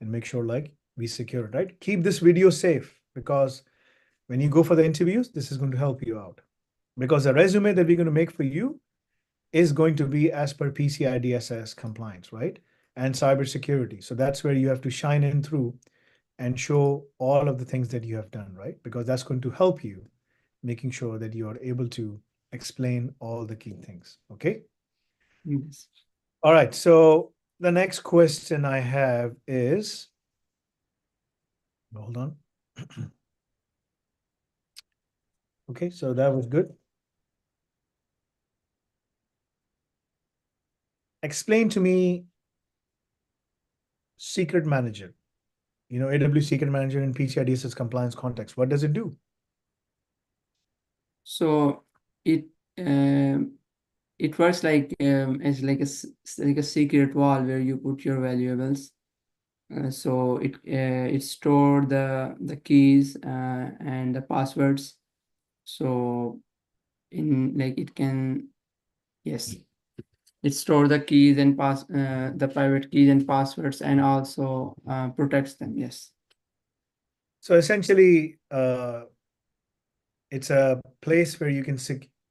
And make sure like we secure it, right? Keep this video safe because when you go for the interviews, this is going to help you out. Because the resume that we're going to make for you is going to be as per PCI DSS compliance, right? And cybersecurity. So that's where you have to shine in through and show all of the things that you have done, right? Because that's going to help you making sure that you are able to explain all the key things, okay? Yes. All right, so the next question I have is, hold on. Okay, so that was good. Explain to me secret manager. AWS secret manager in PCI DSS compliance context. What does it do? So it it works like as like like a secret wall where you put your valuables. So it store the keys and the passwords. So in like it can, yes, it store the keys and the private keys and passwords and also protects them. Yes. So essentially, it's a place where you can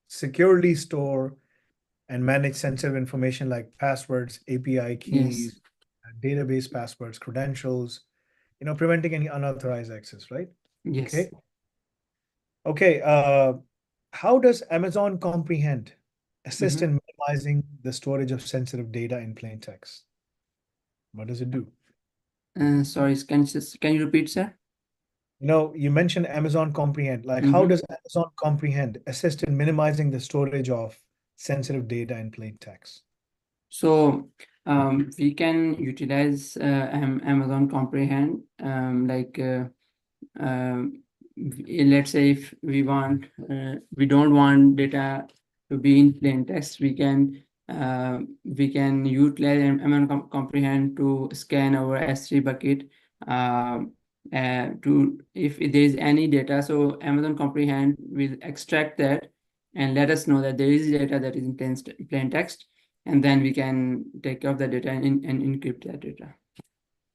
securely store and manage sensitive information like passwords, API Yes. keys, database passwords, credentials, preventing any unauthorized access, right? Yes. Okay. Okay. How does Amazon Comprehend assist Mm-hmm. in minimizing the storage of sensitive data in plain text? What does it do? Sorry, can you repeat, sir? You mentioned Amazon Comprehend. Like, how Mm-hmm. does Amazon Comprehend assist in minimizing the storage of sensitive data in plain text? So we can utilize Amazon Comprehend, let's say if we don't want data to be in plain text, we can utilize Amazon Comprehend to scan our S3 bucket to if there is any data. So Amazon Comprehend will extract that and let us know that there is data that is in plain text, and then we can take care of the data and encrypt that data.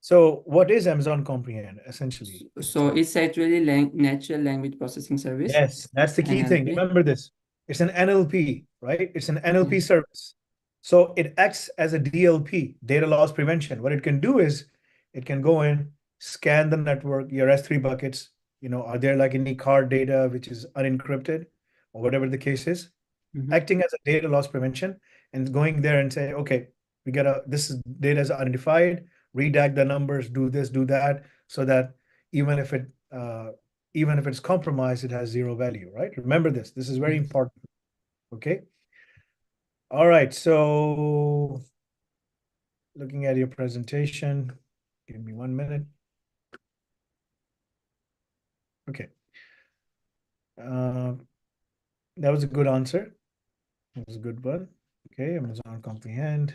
So, what is Amazon Comprehend essentially? So it's actually natural language processing service, Yes, that's the key thing. NLP. Remember this. It's an NLP, right? It's an NLP Yes. service. So it acts as a DLP, data loss prevention. What it can do is it can go in, scan the network, your S3 buckets, are there like any card data which is unencrypted or whatever the case is, Mm-hmm. acting as a data loss prevention and going there and say, okay, this is data is identified, redact the numbers, do this, do that, so that even if it even if it's compromised, it has zero value, right? Remember this. This is very Yes. important. Okay. All right. So looking at your presentation, give me 1 minute. Okay. Uh, that was a good answer. That was a good one. Okay, Amazon comprehend.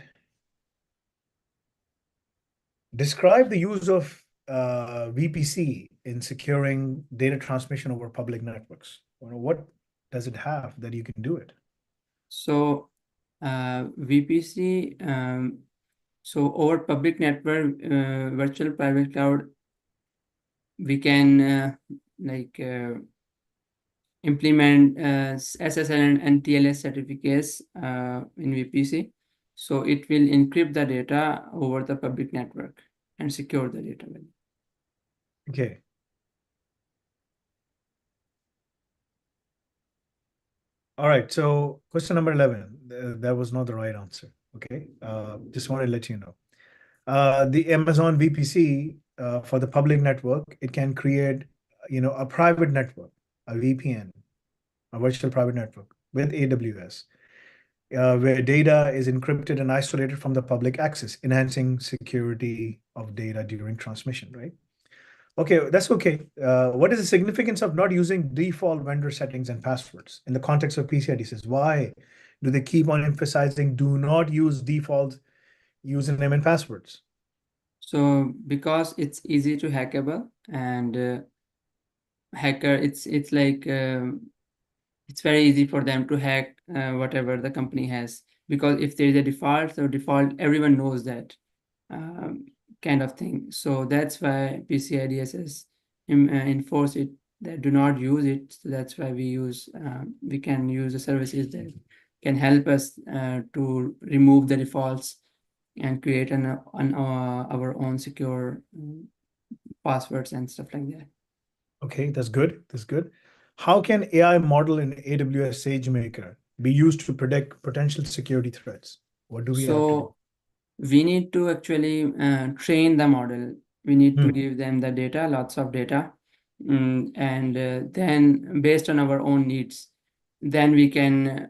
Describe the use of VPC in securing data transmission over public networks. What does it have that you can do it? So VPC, so over public network, virtual private cloud, we can implement SSL and TLS certificates in VPC. So it will encrypt the data over the public network and secure the data. Okay. All right. So question number 11, that was not the right answer. Okay. Just wanted to let you know. The Amazon VPC for the public network, it can create, a private network, a VPN, a virtual private network with AWS, where data is encrypted and isolated from the public access, enhancing security of data during transmission, right? Okay, that's okay. What is the significance of not using default vendor settings and passwords in the context of PCI DSS? Why do they keep on emphasizing do not use default username and passwords? So because it's easy to hackable and hacker, it's like it's very easy for them to hack whatever the company has, because if there is a default, so default everyone knows that um, kind of thing. So that's why PCI DSS enforce it that do not use it. So that's why we can use the services that can help us to remove the defaults and create our own secure passwords and stuff like that. Okay, that's good. That's good. How can AI model in AWS SageMaker be used to predict potential security threats? What do we have to do? So we need to actually train the model. We need to Hmm. give them the data, lots of data, and then based on our own needs, then we can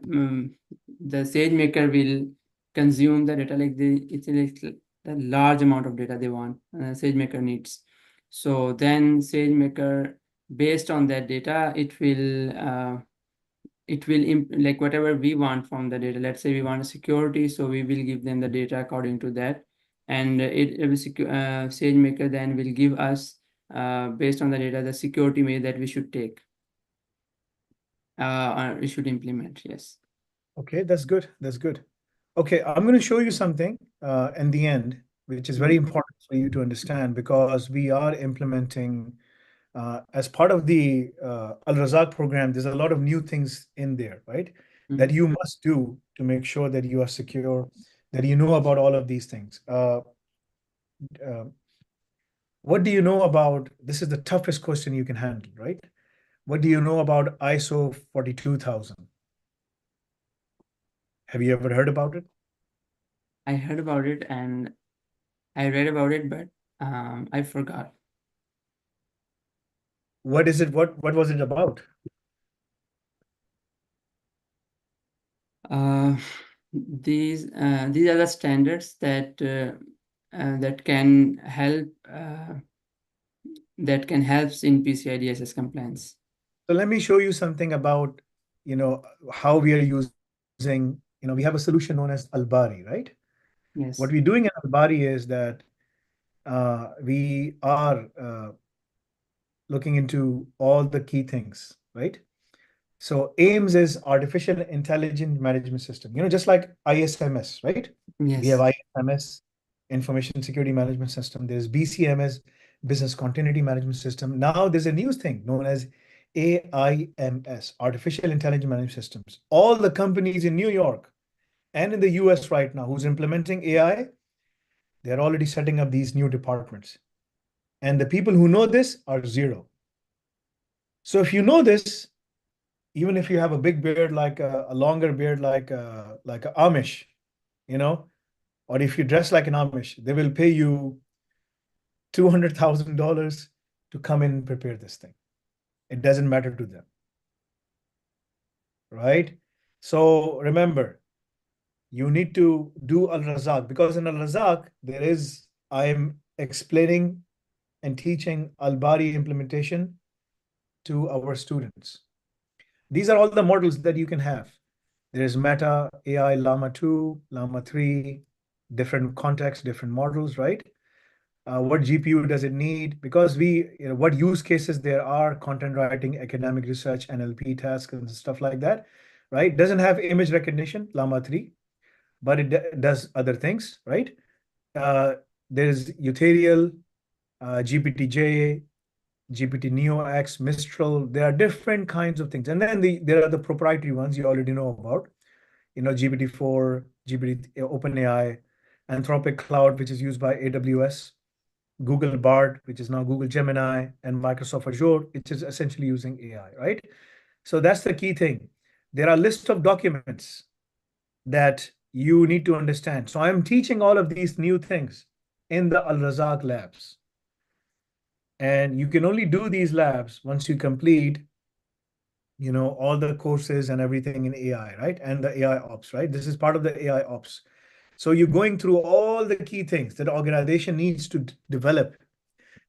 the SageMaker will consume the data it's like the large amount of data they want. SageMaker needs. So then SageMaker, based on that data, it will like whatever we want from the data. Let's say we want a security, so we will give them the data according to that, and it will SageMaker then will give us based on the data the security measure that we should take we should implement. Yes. Okay, that's good. That's good. Okay, I'm going to show you something in the end, which is very important for you to understand because we are implementing as part of the Al Razak program. There's a lot of new things in there, right? That you must do to make sure that you are secure, that you know about all of these things. Uh, what do you know about? This is the toughest question you can handle, right? What do you know about ISO 42000? Have you ever heard about it? I heard about it and I read about it, but I forgot. What is it? What was it about? Uh, these are the standards that can help in PCI DSS compliance. So let me show you something about, how we are using, we have a solution known as Albari, right? Yes. What we're doing in Albari is that we are looking into all the key things, right? So AIMS is Artificial Intelligence Management System, just like ISMS, right? We have Yes. ISMS, Information Security Management System. There's BCMS, Business Continuity Management System. Now there's a new thing known as AIMS, Artificial Intelligence Management Systems. All the companies in New York and in the US right now who's implementing AI, they're already setting up these new departments. And the people who know this are zero. So if you know this, even if you have a big beard, like a longer beard, like a Amish, you know, or if you dress like an Amish, they will pay you $200,000 to come in and prepare this thing. It doesn't matter to them, right? So remember, you need to do Al Razak because in Al Razak, I'm explaining and teaching Al Bari implementation to our students. These are all the models that you can have. There's Meta, AI, Llama 2, Llama 3, different contexts, different models, right? What GPU does it need? Because what use cases there are, content writing, academic research, NLP tasks, and stuff like that, right? Doesn't have image recognition, Llama 3, but it does other things, right? There's Ethereal, GPT-J, GPT Neo X, Mistral. There are different kinds of things. And then there are the proprietary ones you already know about, GPT-4, GPT, OpenAI, Anthropic Cloud, which is used by AWS, Google Bard, which is now Google Gemini, and Microsoft Azure, which is essentially using AI, right? So that's the key thing. There are lists of documents that you need to understand. So I'm teaching all of these new things in the Al Razak labs. And you can only do these labs once you complete, all the courses and everything in AI, right? And the AI ops, right? This is part of the AI ops. So you're going through all the key things that organization needs to develop.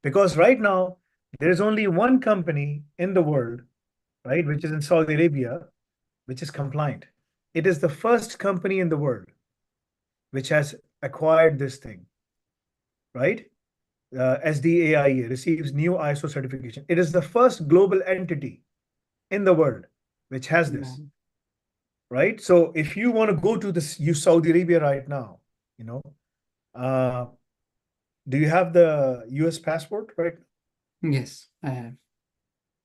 Because right now, there is only one company in the world, right, which is in Saudi Arabia, which is compliant. It is the first company in the world which has acquired this thing, right? SDAIA receives new ISO certification. It is the first global entity in the world which has this, right? So if you want to go to Saudi Arabia right now, uh, do you have the US passport, right? Yes, I have.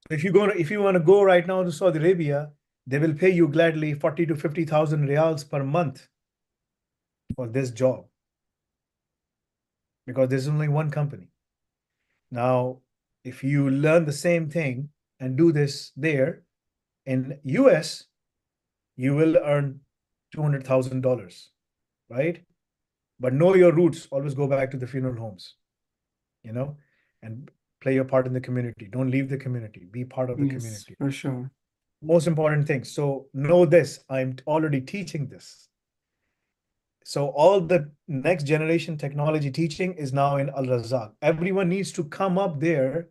If you want to go right now to Saudi Arabia, they will pay you gladly 40 to 50,000 riyals per month for this job, because there's only one company. Now, if you learn the same thing and do this there in US, you will earn $200,000, right? But know your roots. Always go back to the funeral homes, and play your part in the community. Don't leave the community. Be part of the Yes, community. for sure. Most important thing. So know this. I'm already teaching this. So all the next generation technology teaching is now in Al Razak. Everyone needs to come up there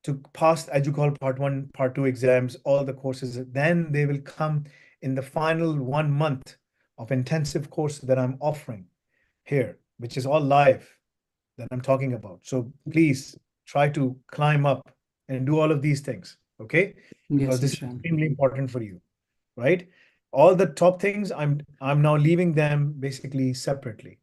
to pass EduQual Part 1, Part 2 exams, all the courses. Then they will come in the final 1 month of intensive course that I'm offering here, which is all live that I'm talking about. So please try to climb up and do all of these things, okay? Because Yes, this is inshallah. extremely important for you, right? All the top things, I'm now leaving them basically separately,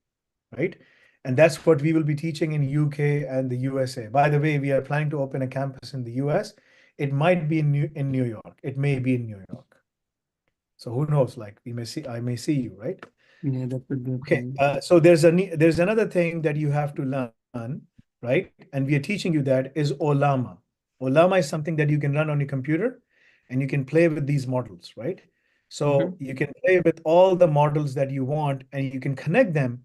right? And that's what we will be teaching in UK and the USA. By the way, we are planning to open a campus in the US. It might be in New York. It may be in New York. So who knows? Like I may see you, right? Yeah, that would be Okay. okay. So there's another thing that you have to learn, right? And we are teaching you that is Olama. Olama is something that you can run on your computer, and you can play with these models, right? So you can play with all the models that you want, and you can connect them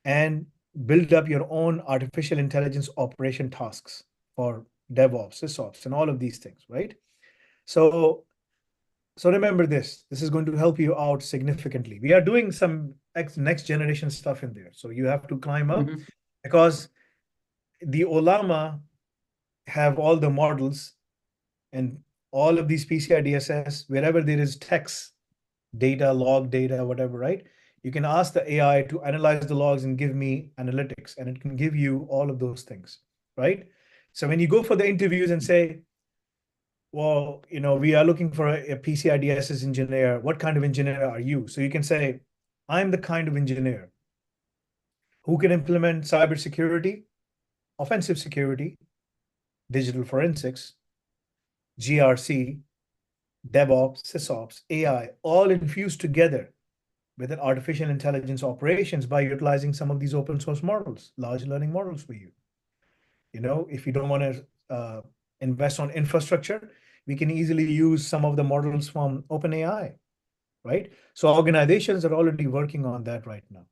and build up your own artificial intelligence operation tasks for DevOps, SysOps, and all of these things, right? So remember this. This is going to help you out significantly. We are doing some next generation stuff in there. So you have to climb up because the Olama have all the models and all of these PCI DSS, wherever there is text, data, log data, whatever, right? You can ask the AI to analyze the logs and give me analytics, and it can give you all of those things, right? So when you go for the interviews and say, well, we are looking for a PCI DSS engineer. What kind of engineer are you? So you can say, I'm the kind of engineer who can implement cybersecurity, offensive security, digital forensics, GRC, DevOps, SysOps, AI, all infused together with an artificial intelligence operations by utilizing some of these open source models, large learning models for you. If you don't want to invest on infrastructure, we can easily use some of the models from OpenAI, right? So organizations are already working on that right now.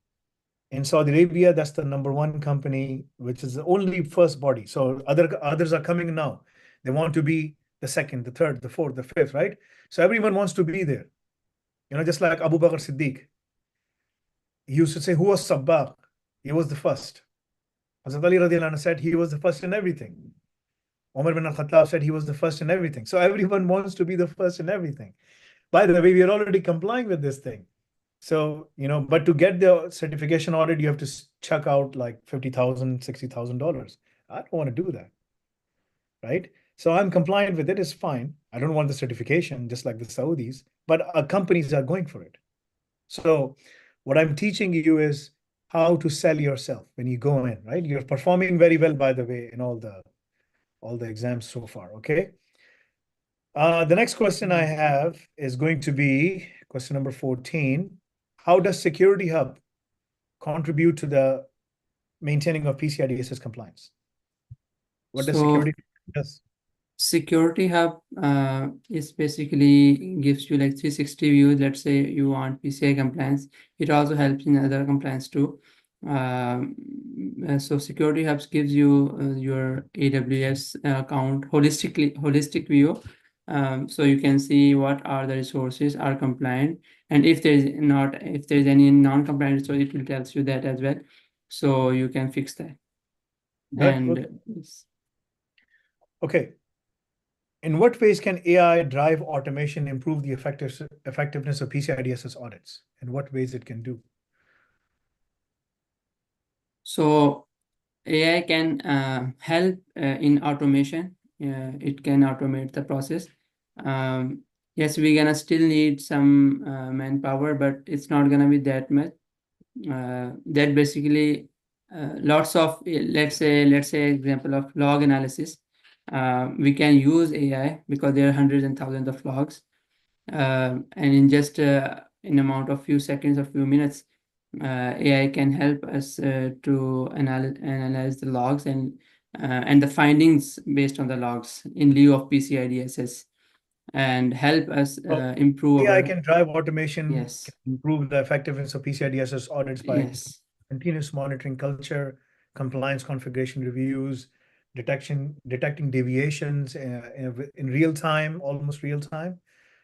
In Saudi Arabia, that's the #1 company, which is the only first body. So others are coming now. They want to be the second, the third, the fourth, the fifth, right? So everyone wants to be there. Just like Abu Bakr Siddiq. He used to say, who was Sabbaq? He was the first. Hazrat Ali radiallahu anhu said he was the first in everything. Umar bin al-Khattab said he was the first in everything. So everyone wants to be the first in everything. By the way, we are already complying with this thing. So, but to get the certification audit, you have to chuck out like $50,000, $60,000. I don't want to do that, right? So I'm compliant with it. It's fine. I don't want the certification, just like the Saudis, but companies are going for it. So what I'm teaching you is how to sell yourself when you go in, right? You're performing very well, by the way, in all the exams so far. Okay. The next question I have is going to be question number 14. How does Security Hub contribute to the maintaining of PCI DSS compliance? What does So Security does? Security Hub is basically gives you like 360 views. Let's say you want PCI compliance. It also helps in other compliance too. So Security Hubs gives you your AWS account holistic view. So you can see what are the resources are compliant, and if there's any non-compliant resource, it will tells you that as well. So you can fix that. Good. And Okay. In what ways can AI drive automation improve the effectiveness of PCI DSS audits? In what ways it can do? so AI can help in automation. It can automate the process. Yes, we're gonna still need some manpower, but it's not gonna be that much. That basically lots of let's say example of log analysis. We can use AI because there are hundreds and thousands of logs, and in just in amount of few seconds or few minutes, AI can help us to analyze the logs and the findings based on the logs in lieu of PCI DSS, and help us So improve AI our can drive automation, yes can improve the effectiveness of PCI DSS audits by yes continuous monitoring culture, compliance configuration reviews, detecting deviations in real time, almost real time,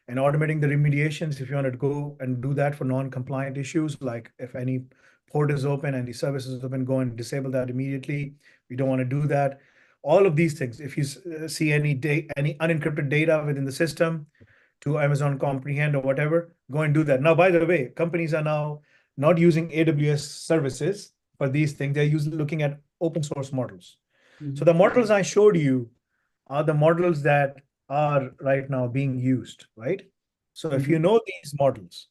and automating the remediations if you want to go and do that for non-compliant issues, like if any port is open, any service is open, go and disable that immediately. We don't want to do that. All of these things, if you see any unencrypted data within the system, to Amazon Comprehend or whatever, go and do that. Now, by the way, companies are now not using AWS services for these things. They're looking at open source models. So the models I showed you are the models that are right now being used, right? So if you know these models,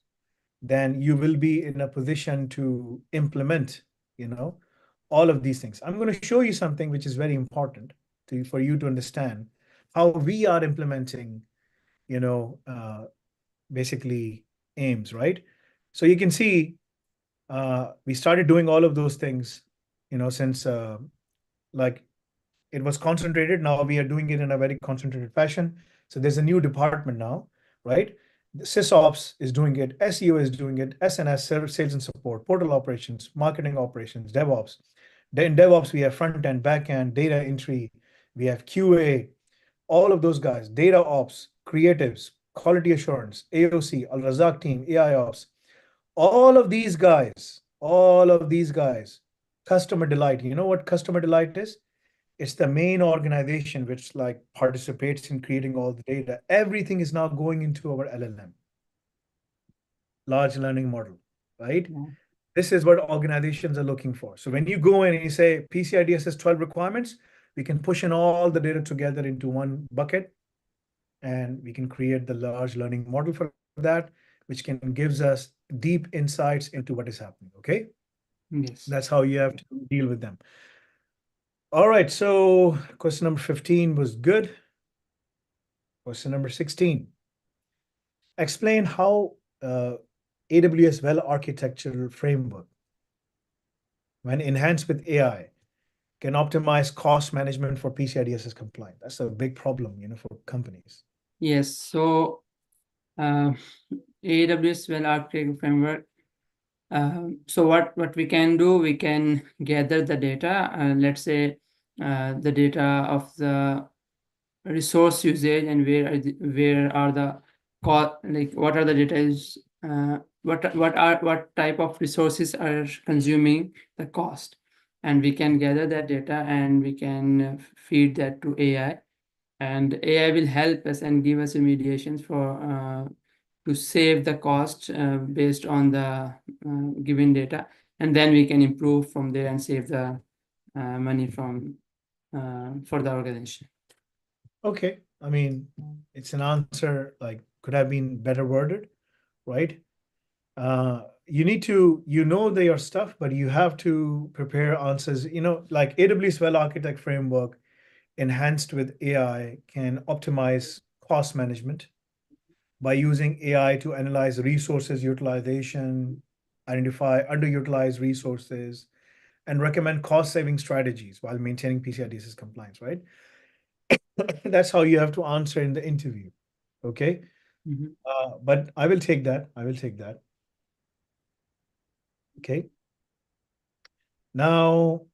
then you will be in a position to implement, all of these things. I'm going to show you something which is very important for you to understand how we are implementing, you know, uh, basically aims, right? So you can see we started doing all of those things, since like it was concentrated. Now we are doing it in a very concentrated fashion. So there's a new department now, right? The SysOps is doing it, SEO is doing it, SNS, sales and support, portal operations, marketing operations, DevOps. In DevOps, we have front end, back end, data entry, we have QA, all of those guys, data ops, creatives, quality assurance, AOC, Al Razak team, AI ops, all of these guys, customer delight. You know what customer delight is? It's the main organization which like participates in creating all the data. Everything is now going into our LLM, large learning model, right? yeah. This is what organizations are looking for. So when you go in and you say PCI DSS 12 requirements, we can push in all the data together into one bucket, and we can create the large learning model for that, which can gives us deep insights into what is happening. Okay, Yes. that's how you have to deal with them. All right, so question number 15 was good. Question number 16. Explain how AWS well architectural framework, when enhanced with AI, can optimize cost management for PCI DSS compliant. That's a big problem, for companies. Yes. So AWS well architected framework. So what we can do, we can gather the data, let's say the data of the resource usage, and where are the like what are the data is what type of resources are consuming the cost, and we can gather that data and we can feed that to AI, and AI will help us and give us remediations for to save the cost based on the given data, and then we can improve from there and save the money from for the organization. Okay. I mean, it's an answer like could have been better worded, right? You need to, your stuff, but you have to prepare answers, like AWS Well Architect Framework enhanced with AI can optimize cost management by using AI to analyze resources utilization, identify underutilized resources, and recommend cost-saving strategies while maintaining PCI DSS compliance, right? That's how you have to answer in the interview, okay? Mhm. But I will take that. I will take that. Okay. Now,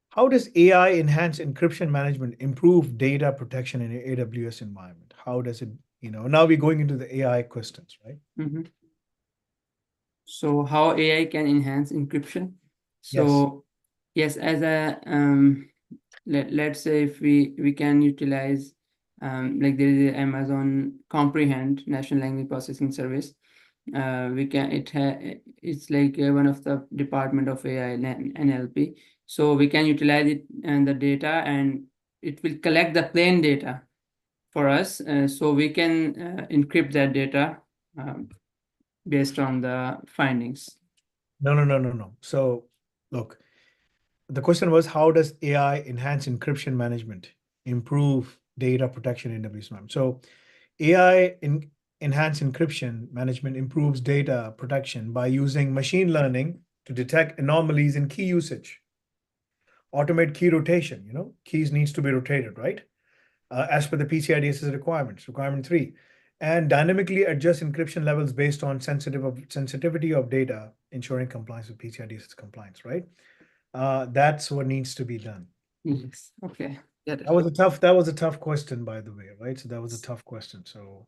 how does AI enhance encryption management improve data protection in an AWS environment? How does it, now we're going into the AI questions, right? Mhm. So how AI can enhance encryption? Yes. So yes, as a let's say if we can utilize like there is a Amazon Comprehend National Language Processing Service. We can it's like one of the department of AI and NLP. So we can utilize it and the data, and it will collect the plain data for us. So we can encrypt that data based on the findings. No, no, no, no, no. So look, the question was, how does AI enhance encryption management, improve data protection in AWS environment? So AI enhanced encryption management improves data protection by using machine learning to detect anomalies in key usage, automate key rotation, keys needs to be rotated, right? As per the PCI DSS requirements, requirement 3, and dynamically adjust encryption levels based on sensitivity of data, ensuring compliance with PCI DSS compliance, right? That's what needs to be done. Yes. Okay. Get it. That was a tough question, by the way, right? So that was a tough question. So,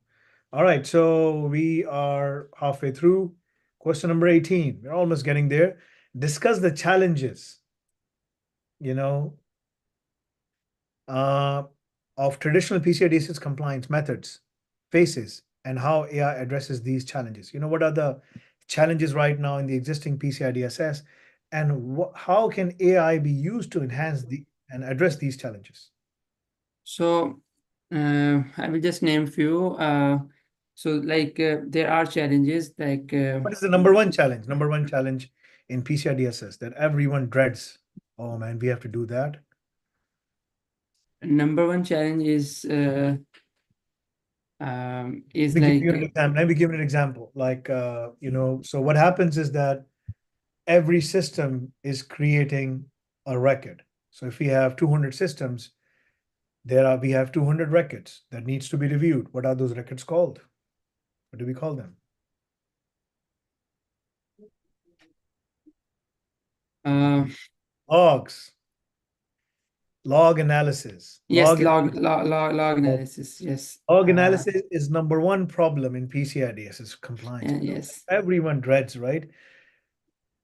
all right. So we are halfway through. Question number 18. We're almost getting there. Discuss the challenges, you know, uh, of traditional PCI DSS compliance methods, faces, and how AI addresses these challenges. What are the challenges right now in the existing PCI DSS, and how can AI be used to enhance and address these challenges? So I will just name few. So like there are challenges like What is the number one challenge? Number one challenge in PCI DSS that everyone dreads. Oh man, we have to do that. number one challenge is Let me give like you an example. Let me give you an example. Like, so what happens is that every system is creating a record. So if we have 200 systems, we have 200 records that needs to be reviewed. What are those records called? What do we call them? uh, Logs, log analysis. yes, log analysis. Yes. Log analysis is number one problem in PCI DSS compliance. Yes. Everyone dreads, right?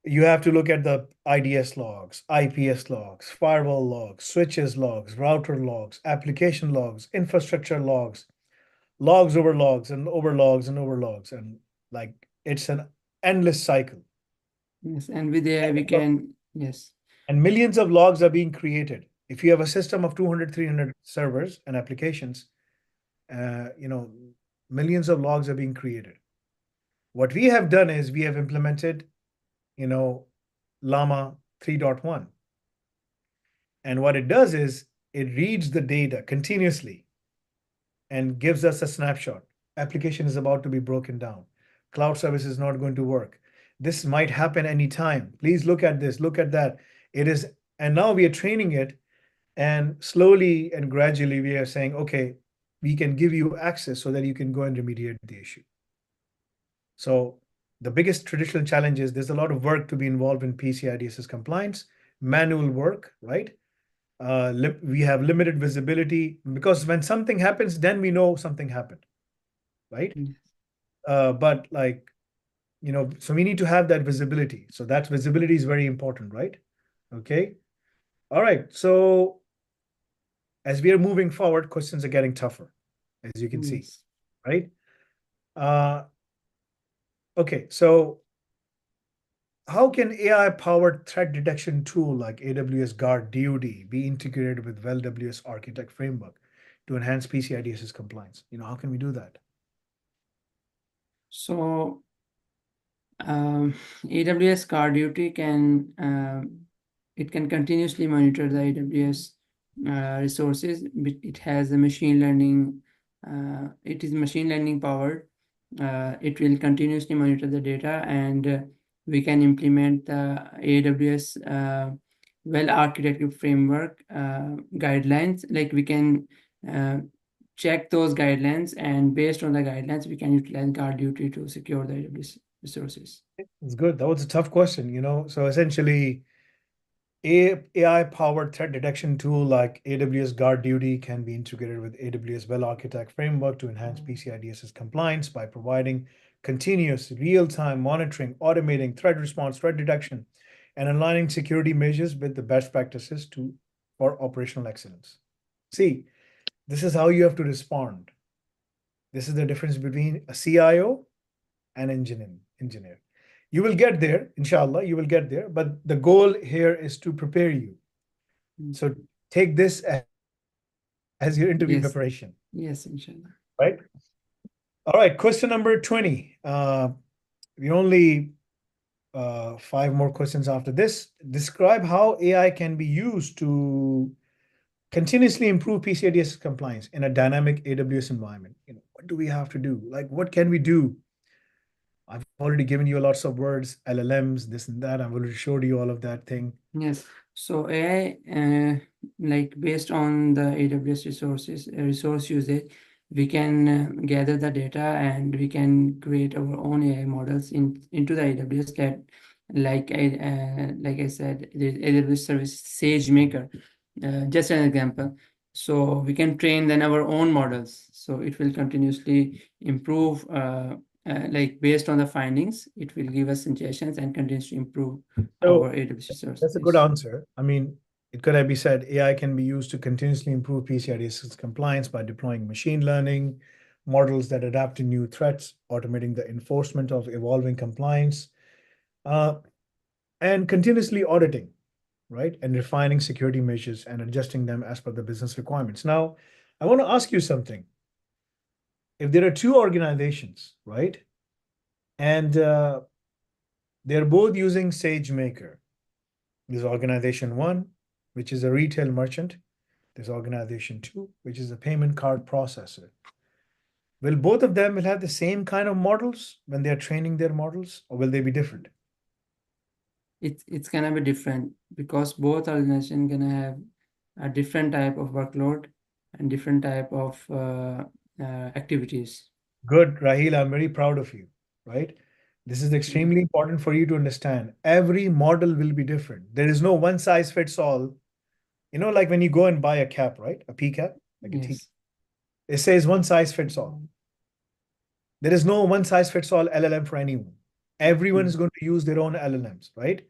You have to look at the IDS logs, IPS logs, firewall logs, switches logs, router logs, application logs, infrastructure logs, logs over logs and over logs and over logs. And like it's an endless cycle. Yes. And with AI we can, yes. And millions of logs are being created. If you have a system of 200, 300 servers and applications, uh, you know, millions of logs are being created. What we have done is we have implemented, Llama 3.1. And what it does is it reads the data continuously and gives us a snapshot. Application is about to be broken down. Cloud service is not going to work. This might happen anytime. Please look at this, look at that. It is, and now we are training it, and slowly and gradually we are saying, okay, we can give you access so that you can go and remediate the issue. So the biggest traditional challenge is there's a lot of work to be involved in PCI DSS compliance, manual work, right? We have limited visibility because when something happens, then we know something happened, right? Yes. But like, so we need to have that visibility. So that visibility is very important, right? Okay. All right. So as we are moving forward, questions are getting tougher, as you can see. Yes. right? Uh, okay, so how can AI-powered threat detection tool like AWS Guard DoD be integrated with WellWS Architect framework to enhance PCI DSS compliance? How can we do that? So AWS Car Duty can it can continuously monitor the AWS resources. It has a machine learning. It is machine learning powered. It will continuously monitor the data, and we can implement the AWS well architected framework guidelines. Like we can uh, check those guidelines, and based on the guidelines, we can utilize Guard Duty to secure the AWS resources. It's good. That was a tough question. So essentially, AI-powered threat detection tool like AWS Guard Duty can be integrated with AWS Well Architect framework to enhance PCI DSS compliance by providing continuous real-time monitoring, automating threat response, threat detection, and aligning security measures with the best practices for operational excellence. See, this is how you have to respond. This is the difference between a CIO and engineer. You will get there, inshallah, you will get there, but the goal here is to prepare you. So take this as your interview Yes, preparation, yes, inshallah. right? All right, question number 20. We only 5 more questions after this. Describe how AI can be used to continuously improve PCI DSS compliance in a dynamic AWS environment. What do we have to do? Like, what can we do? I've already given you lots of words, LLMs, this and that. I've already showed you all of that thing. Yes. So AI, like based on the AWS resources, resource usage, we can gather the data and we can create our own AI models into the AWS that, like I said, the AWS service SageMaker, just an example. So we can train then our own models. So it will continuously improve. Like based on the findings, it will give us suggestions and continues to improve our So AWS resource. that's a good answer. I mean, it could be said AI can be used to continuously improve PCI DSS compliance by deploying machine learning models that adapt to new threats, automating the enforcement of evolving compliance, uh, and continuously auditing, right? And refining security measures and adjusting them as per the business requirements. Now, I want to ask you something. If there are two organizations, right, and they're both using SageMaker, there's organization one, which is a retail merchant. There's organization two, which is a payment card processor. Will both of them will have the same kind of models when they're training their models, or will they be different? It's gonna be different because both organizations gonna have a different type of workload and different type of activities. Good, Raheel, I'm very proud of you, right? This is extremely important for you to understand. Every model will be different. There is no one size fits all. Like when you go and buy a cap, right? A P cap, like a T cap. Yes. It says one size fits all. There is no one size fits all LLM for anyone. Everyone is going to use their own LLMs, right?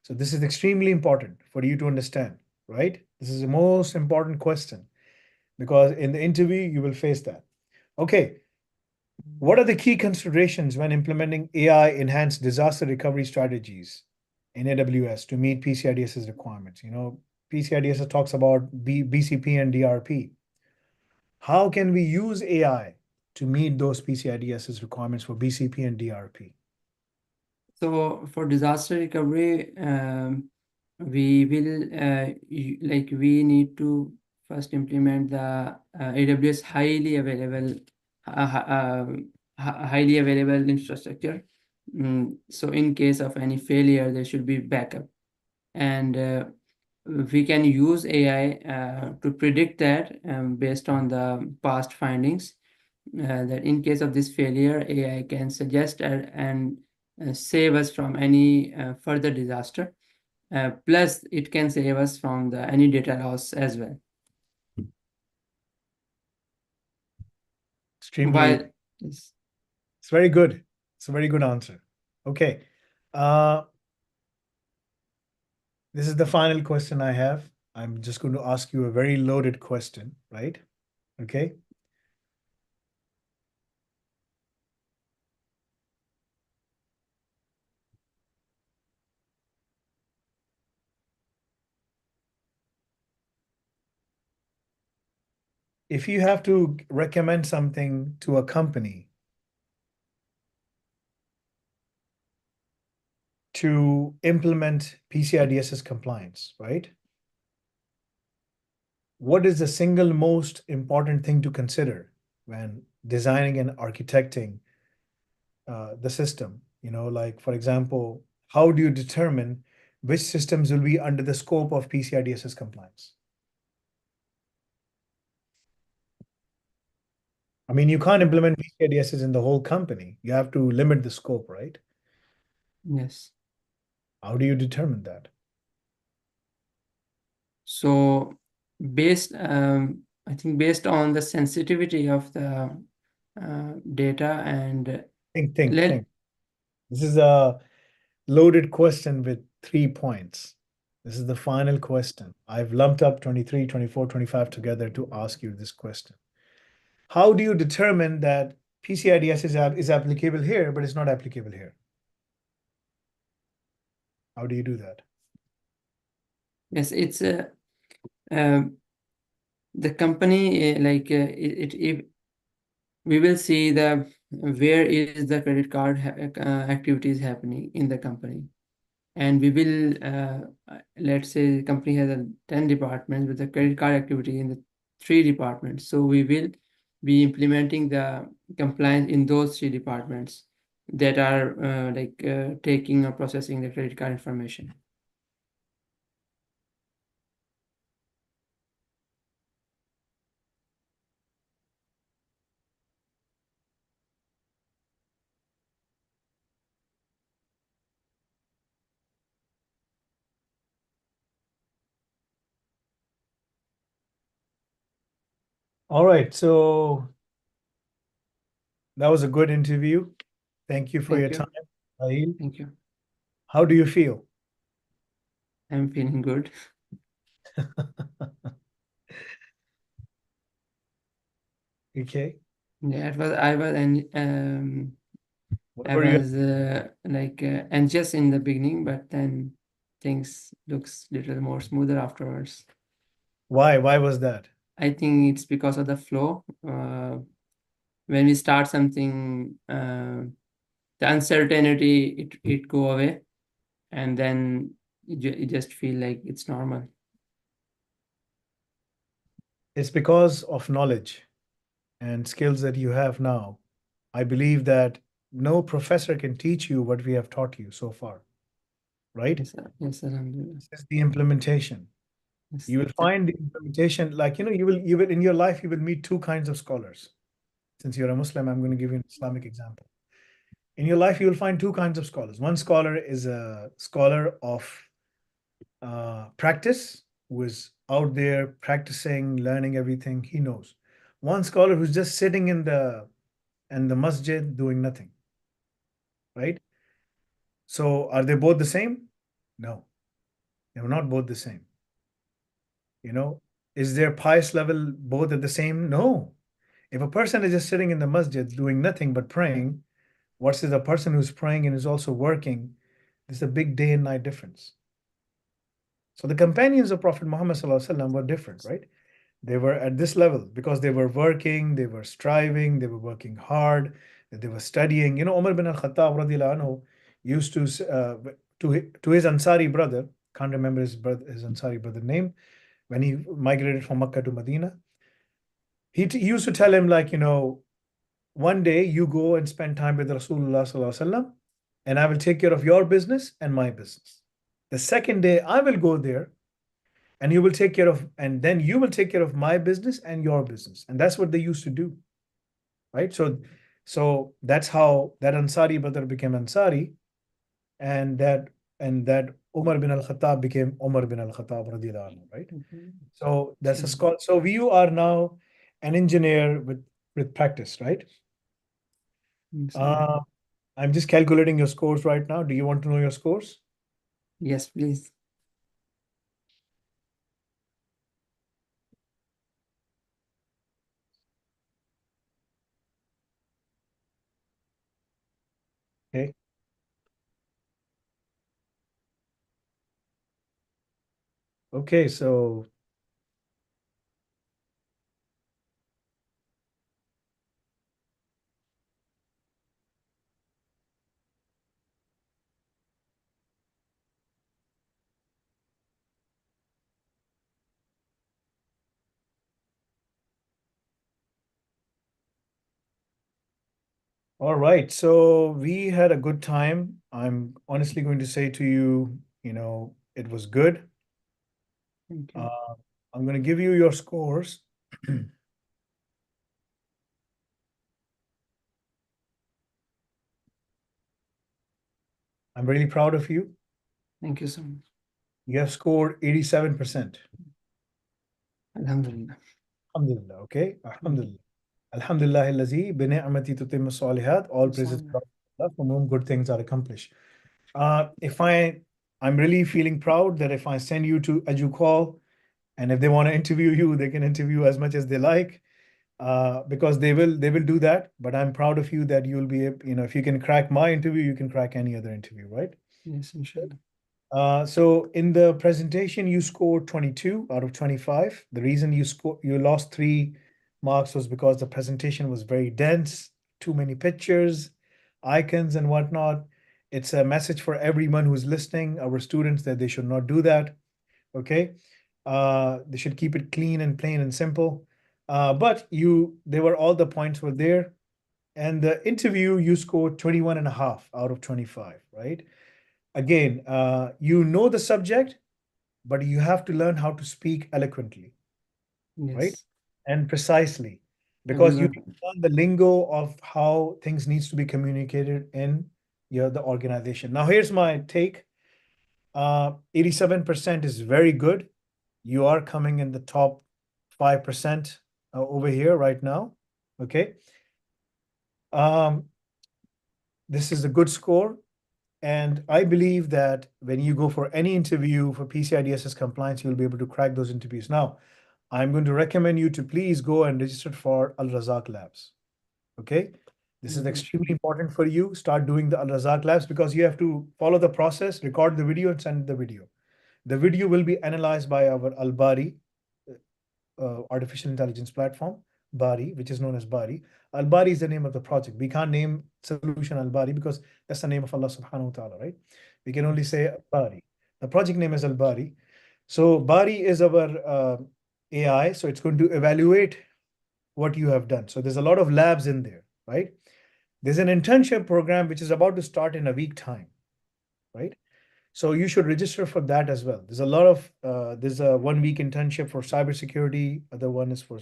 So this is extremely important for you to understand, right? This is the most important question because in the interview, you will face that. Okay. What are the key considerations when implementing AI enhanced disaster recovery strategies in AWS to meet PCI DSS requirements? PCI DSS talks about BCP and DRP. How can we use AI to meet those PCI DSS requirements for BCP and DRP? So for disaster recovery, we will we need to first implement the AWS highly available infrastructure. So in case of any failure, there should be backup, and we can use AI to predict that based on the past findings. That in case of this failure, AI can suggest and save us from any further disaster. Plus, it can save us from any data loss as well. Extremely, While yes. it's very good. It's a very good answer. Okay. This is the final question I have. I'm just going to ask you a very loaded question, right? Okay. if you have to recommend something to a company to implement PCI DSS compliance, right? What is the single most important thing to consider when designing and architecting the system? Like, for example, how do you determine which systems will be under the scope of PCI DSS compliance? I mean, you can't implement PCI DSS in the whole company. You have to limit the scope, right? Yes. How do you determine that? So I think based on the sensitivity of the data and let Think. This is a loaded question with 3 points. This is the final question. I've lumped up 23, 24, 25 together to ask you this question. How do you determine that PCI DSS is applicable here, but it's not applicable here? How do you do that? yes, it's the company if we will see the where is the credit card activities happening in the company, and we will let's say the company has 10 departments with the credit card activity in the 3 departments, so we will be implementing the compliance in those 3 departments that are taking or processing the credit card information. All right, so that was a good interview. Thank you for your Thank time, you. Raheel. Thank you. How do you feel? I'm feeling good. Okay. Yeah, I was and What I were you? was anxious in the beginning, but then things looks little more smoother afterwards. Why? Why was that? I think it's because of the flow. When we start something, the uncertainty it go away, and then you just feel like it's normal. It's because of knowledge and skills that you have now. I believe that no professor can teach you what we have taught you so far, right? Yes, yes, alhamdulillah. This is the implementation. Yes, You will find the implementation, like, you will in your life, you will meet two kinds of scholars. Since you're a Muslim, I'm going to give you an Islamic example. In your life, you will find two kinds of scholars. One scholar is a scholar of practice, who is out there practicing, learning everything he knows. One scholar who's just sitting in the masjid doing nothing, right? So are they both the same? No, they're not both the same. You know, is their pious level both at the same? No. If a person is just sitting in the masjid doing nothing but praying, versus a person who's praying and is also working, there's a big day and night difference. So the companions of Prophet Muhammad ﷺ were different, right? They were at this level because they were working, they were striving, they were working hard, they were studying. Umar bin al-Khattab radiallahu anhu used to his Ansari brother, can't remember his Ansari brother name, when he migrated from Makkah to Medina, he used to tell him, like, one day you go and spend time with Rasulullah sallallahu alaihi wasallam, and I will take care of your business and my business. The second day I will go there, and then you will take care of my business and your business. And that's what they used to do, right? So that's how that Ansari brother became Ansari, and that Umar bin al-Khattab became Umar bin al-Khattab radiallahu anhu, right? mhm. So that's a Same. scholar. So you are now an engineer with practice, right? Inshallah. Uh, I'm just calculating your scores right now. Do you want to know your scores? Yes, please. Okay. Okay, so All right, so we had a good time. I'm honestly going to say to you, it was good. Thank you. I'm going to give you your scores. I'm really proud of you. Thank you so much. You have scored 87%. Alhamdulillah. Alhamdulillah, okay? Alhamdulillah. Alhamdulillah allazi bi ni'mati tutimmu salihat. All praises to Allah from whom good things are accomplished. I'm really feeling proud that if I send you to EduQual, and if they want to interview you, they can interview as much as they like, because they will do that. But I'm proud of you that you'll be, if you can crack my interview, you can crack any other interview, right? Yes, inshallah. So in the presentation, you scored 22 out of 25. The reason you lost 3 marks was because the presentation was very dense, too many pictures, icons, and whatnot. It's a message for everyone who's listening, our students, that they should not do that. Okay, they should keep it clean and plain and simple. But all the points were there, and the interview you scored 21 and a half out of 25, right? Again, you know the subject, but you have to learn how to speak eloquently, right? Yes. And precisely, because you Everyone. learn the lingo of how things needs to be communicated in the organization. Now, here's my take. 87% is very good. You are coming in the top 5% over here right now. Okay. This is a good score. And I believe that when you go for any interview for PCI DSS compliance, you'll be able to crack those interviews. Now, I'm going to recommend you to please go and register for Al Razak Labs. Okay. This is extremely important for you. Start doing the Al Razak Labs, because you have to follow the process, record the video, and send the video. The video will be analyzed by our Al Bari artificial intelligence platform, Bari, which is known as Bari. Al Bari is the name of the project. We can't name solution Al Bari because that's the name of Allah subhanahu wa ta'ala, right? We can only say Al Bari. The project name is Al Bari. So Bari is our AI. So it's going to evaluate what you have done. So there's a lot of labs in there, right? There's an internship program which is about to start in a week time, right? So you should register for that as well. There's a lot of there's a 1 week internship for cybersecurity. Other one is for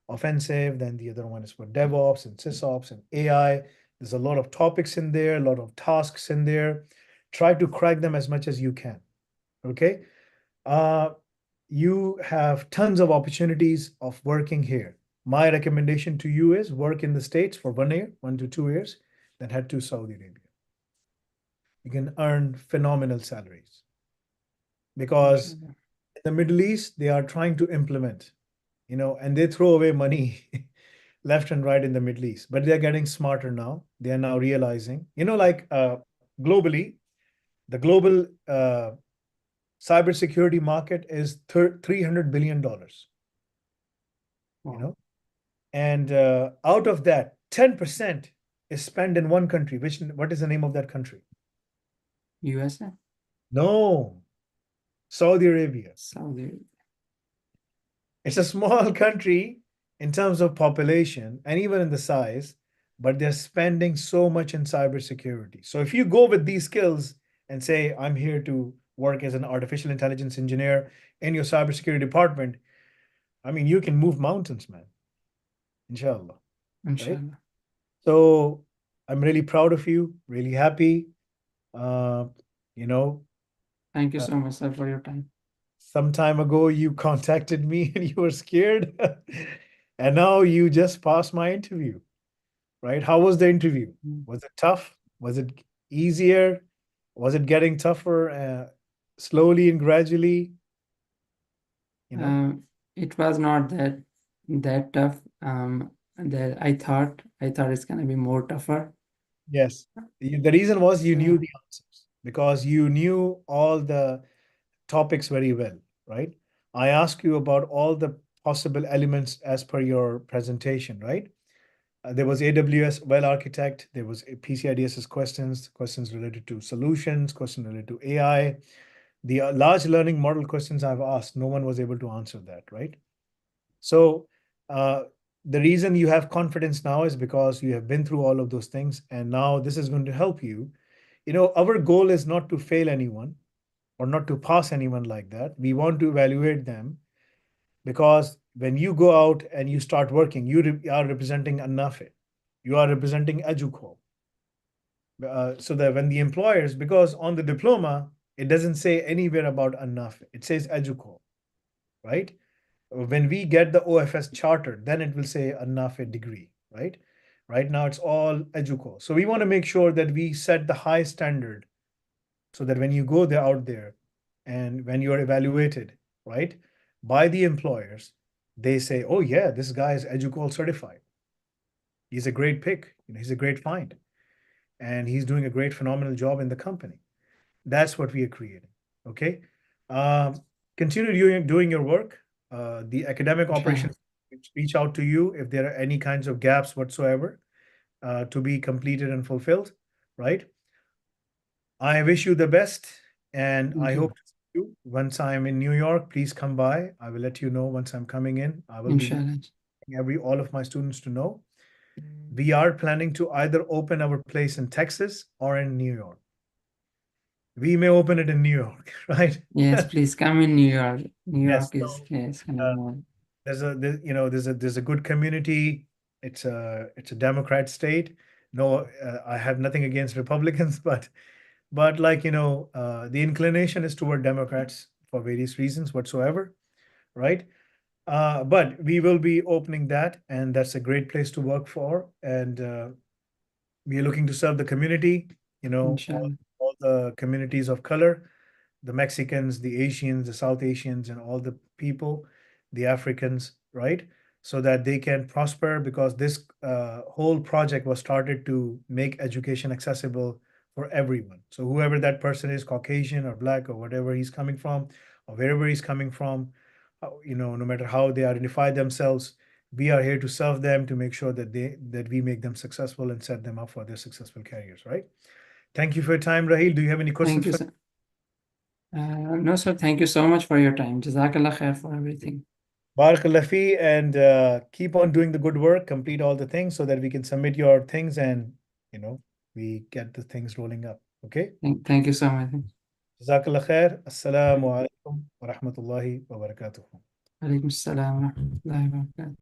offensive. Then the other one is for DevOps and SysOps and AI. There's a lot of topics in there, a lot of tasks in there. Try to crack them as much as you can. Okay. You have tons of opportunities of working here. My recommendation to you is work in the States for 1 year, 1 to 2 years, then head to Saudi Arabia. You can earn phenomenal salaries, because in the Middle East, they are trying to implement, and they throw away money left and right in the Middle East, but they're getting smarter now. They are now realizing, globally, the global cybersecurity market is $300 billion, Wow. and out of that, 10% is spent in one country. What is the name of that country? USA? No, Saudi Arabia. Saudi. It's a small country in terms of population and even in the size, but they're spending so much in cybersecurity. So if you go with these skills and say, I'm here to work as an artificial intelligence engineer in your cybersecurity department, I mean, you can move mountains, man. Inshallah. Right? Inshallah. So I'm really proud of you, really happy. You know, Thank you so much, sir, for your time. some time ago you contacted me and you were scared, and now you just passed my interview, right? How was the interview? Was it tough? Was it easier? Was it getting tougher slowly and gradually? It was not that tough. That I thought it's gonna be more tougher. Yes. The reason was you knew So, the answers, because you knew all the topics very well, right? I asked you about all the possible elements as per your presentation, right? There was AWS well architect, there was PCI DSS questions related to solutions, questions related to AI. The large learning model questions I've asked, no one was able to answer that, right? So the reason you have confidence now is because you have been through all of those things, and now this is going to help you. Our goal is not to fail anyone or not to pass anyone like that. We want to evaluate them because when you go out and you start working, you are representing a Nafi, you are representing EduQual. So that when the employers, because on the diploma, it doesn't say anywhere about a Nafi, it says EduQual, right? When we get the OFS charter, then it will say a Nafi degree, right? Right now, it's all EduQual. So we want to make sure that we set the high standard so that when you go there out there and when you're evaluated, right, by the employers, they say, oh yeah, this guy is EduQual certified. He's a great pick. He's a great find. And he's doing a great, phenomenal job in the company. That's what we are creating. Okay. Um, Continue doing your work. The academic Inshallah. operations reach out to you if there are any kinds of gaps whatsoever to be completed and fulfilled, right? I wish you the best, and Thank I you. hope to see you once I'm in New York. Please come by. I will let you know once I'm coming in. I will be Inshallah. letting all of my students to know. We are planning to either open our place in Texas or in New York. We may open it in New York, right? Yes, please come in New York. New Yes. York is, yes, kind of Uh, more. there's a good community. It's a Democrat state. No, I have nothing against Republicans, but the inclination is toward Democrats for various reasons whatsoever, right? But we will be opening that, and that's a great place to work for. And we are looking to serve the community, Inshallah. all the communities of color, the Mexicans, the Asians, the South Asians, and all the people, the Africans, right? So that they can prosper, because this whole project was started to make education accessible for everyone. So whoever that person is, Caucasian or Black or whatever he's coming from, or wherever he's coming from, no matter how they identify themselves, we are here to serve them, to make sure that we make them successful and set them up for their successful careers, right? Thank you for your time, Raheel. Do you have any Thank questions you, for? sir. No, sir, thank you so much for your time. Jazakallah khair for everything. Barakallah fi, and keep on doing the good work, complete all the things so that we can submit your things and we get the things rolling up. Okay? Thank you so much. Jazakallah khair. Assalamu alaikum wa rahmatullahi wa barakatuh. Alaikum salam wa rahmatullahi wa barakatuh.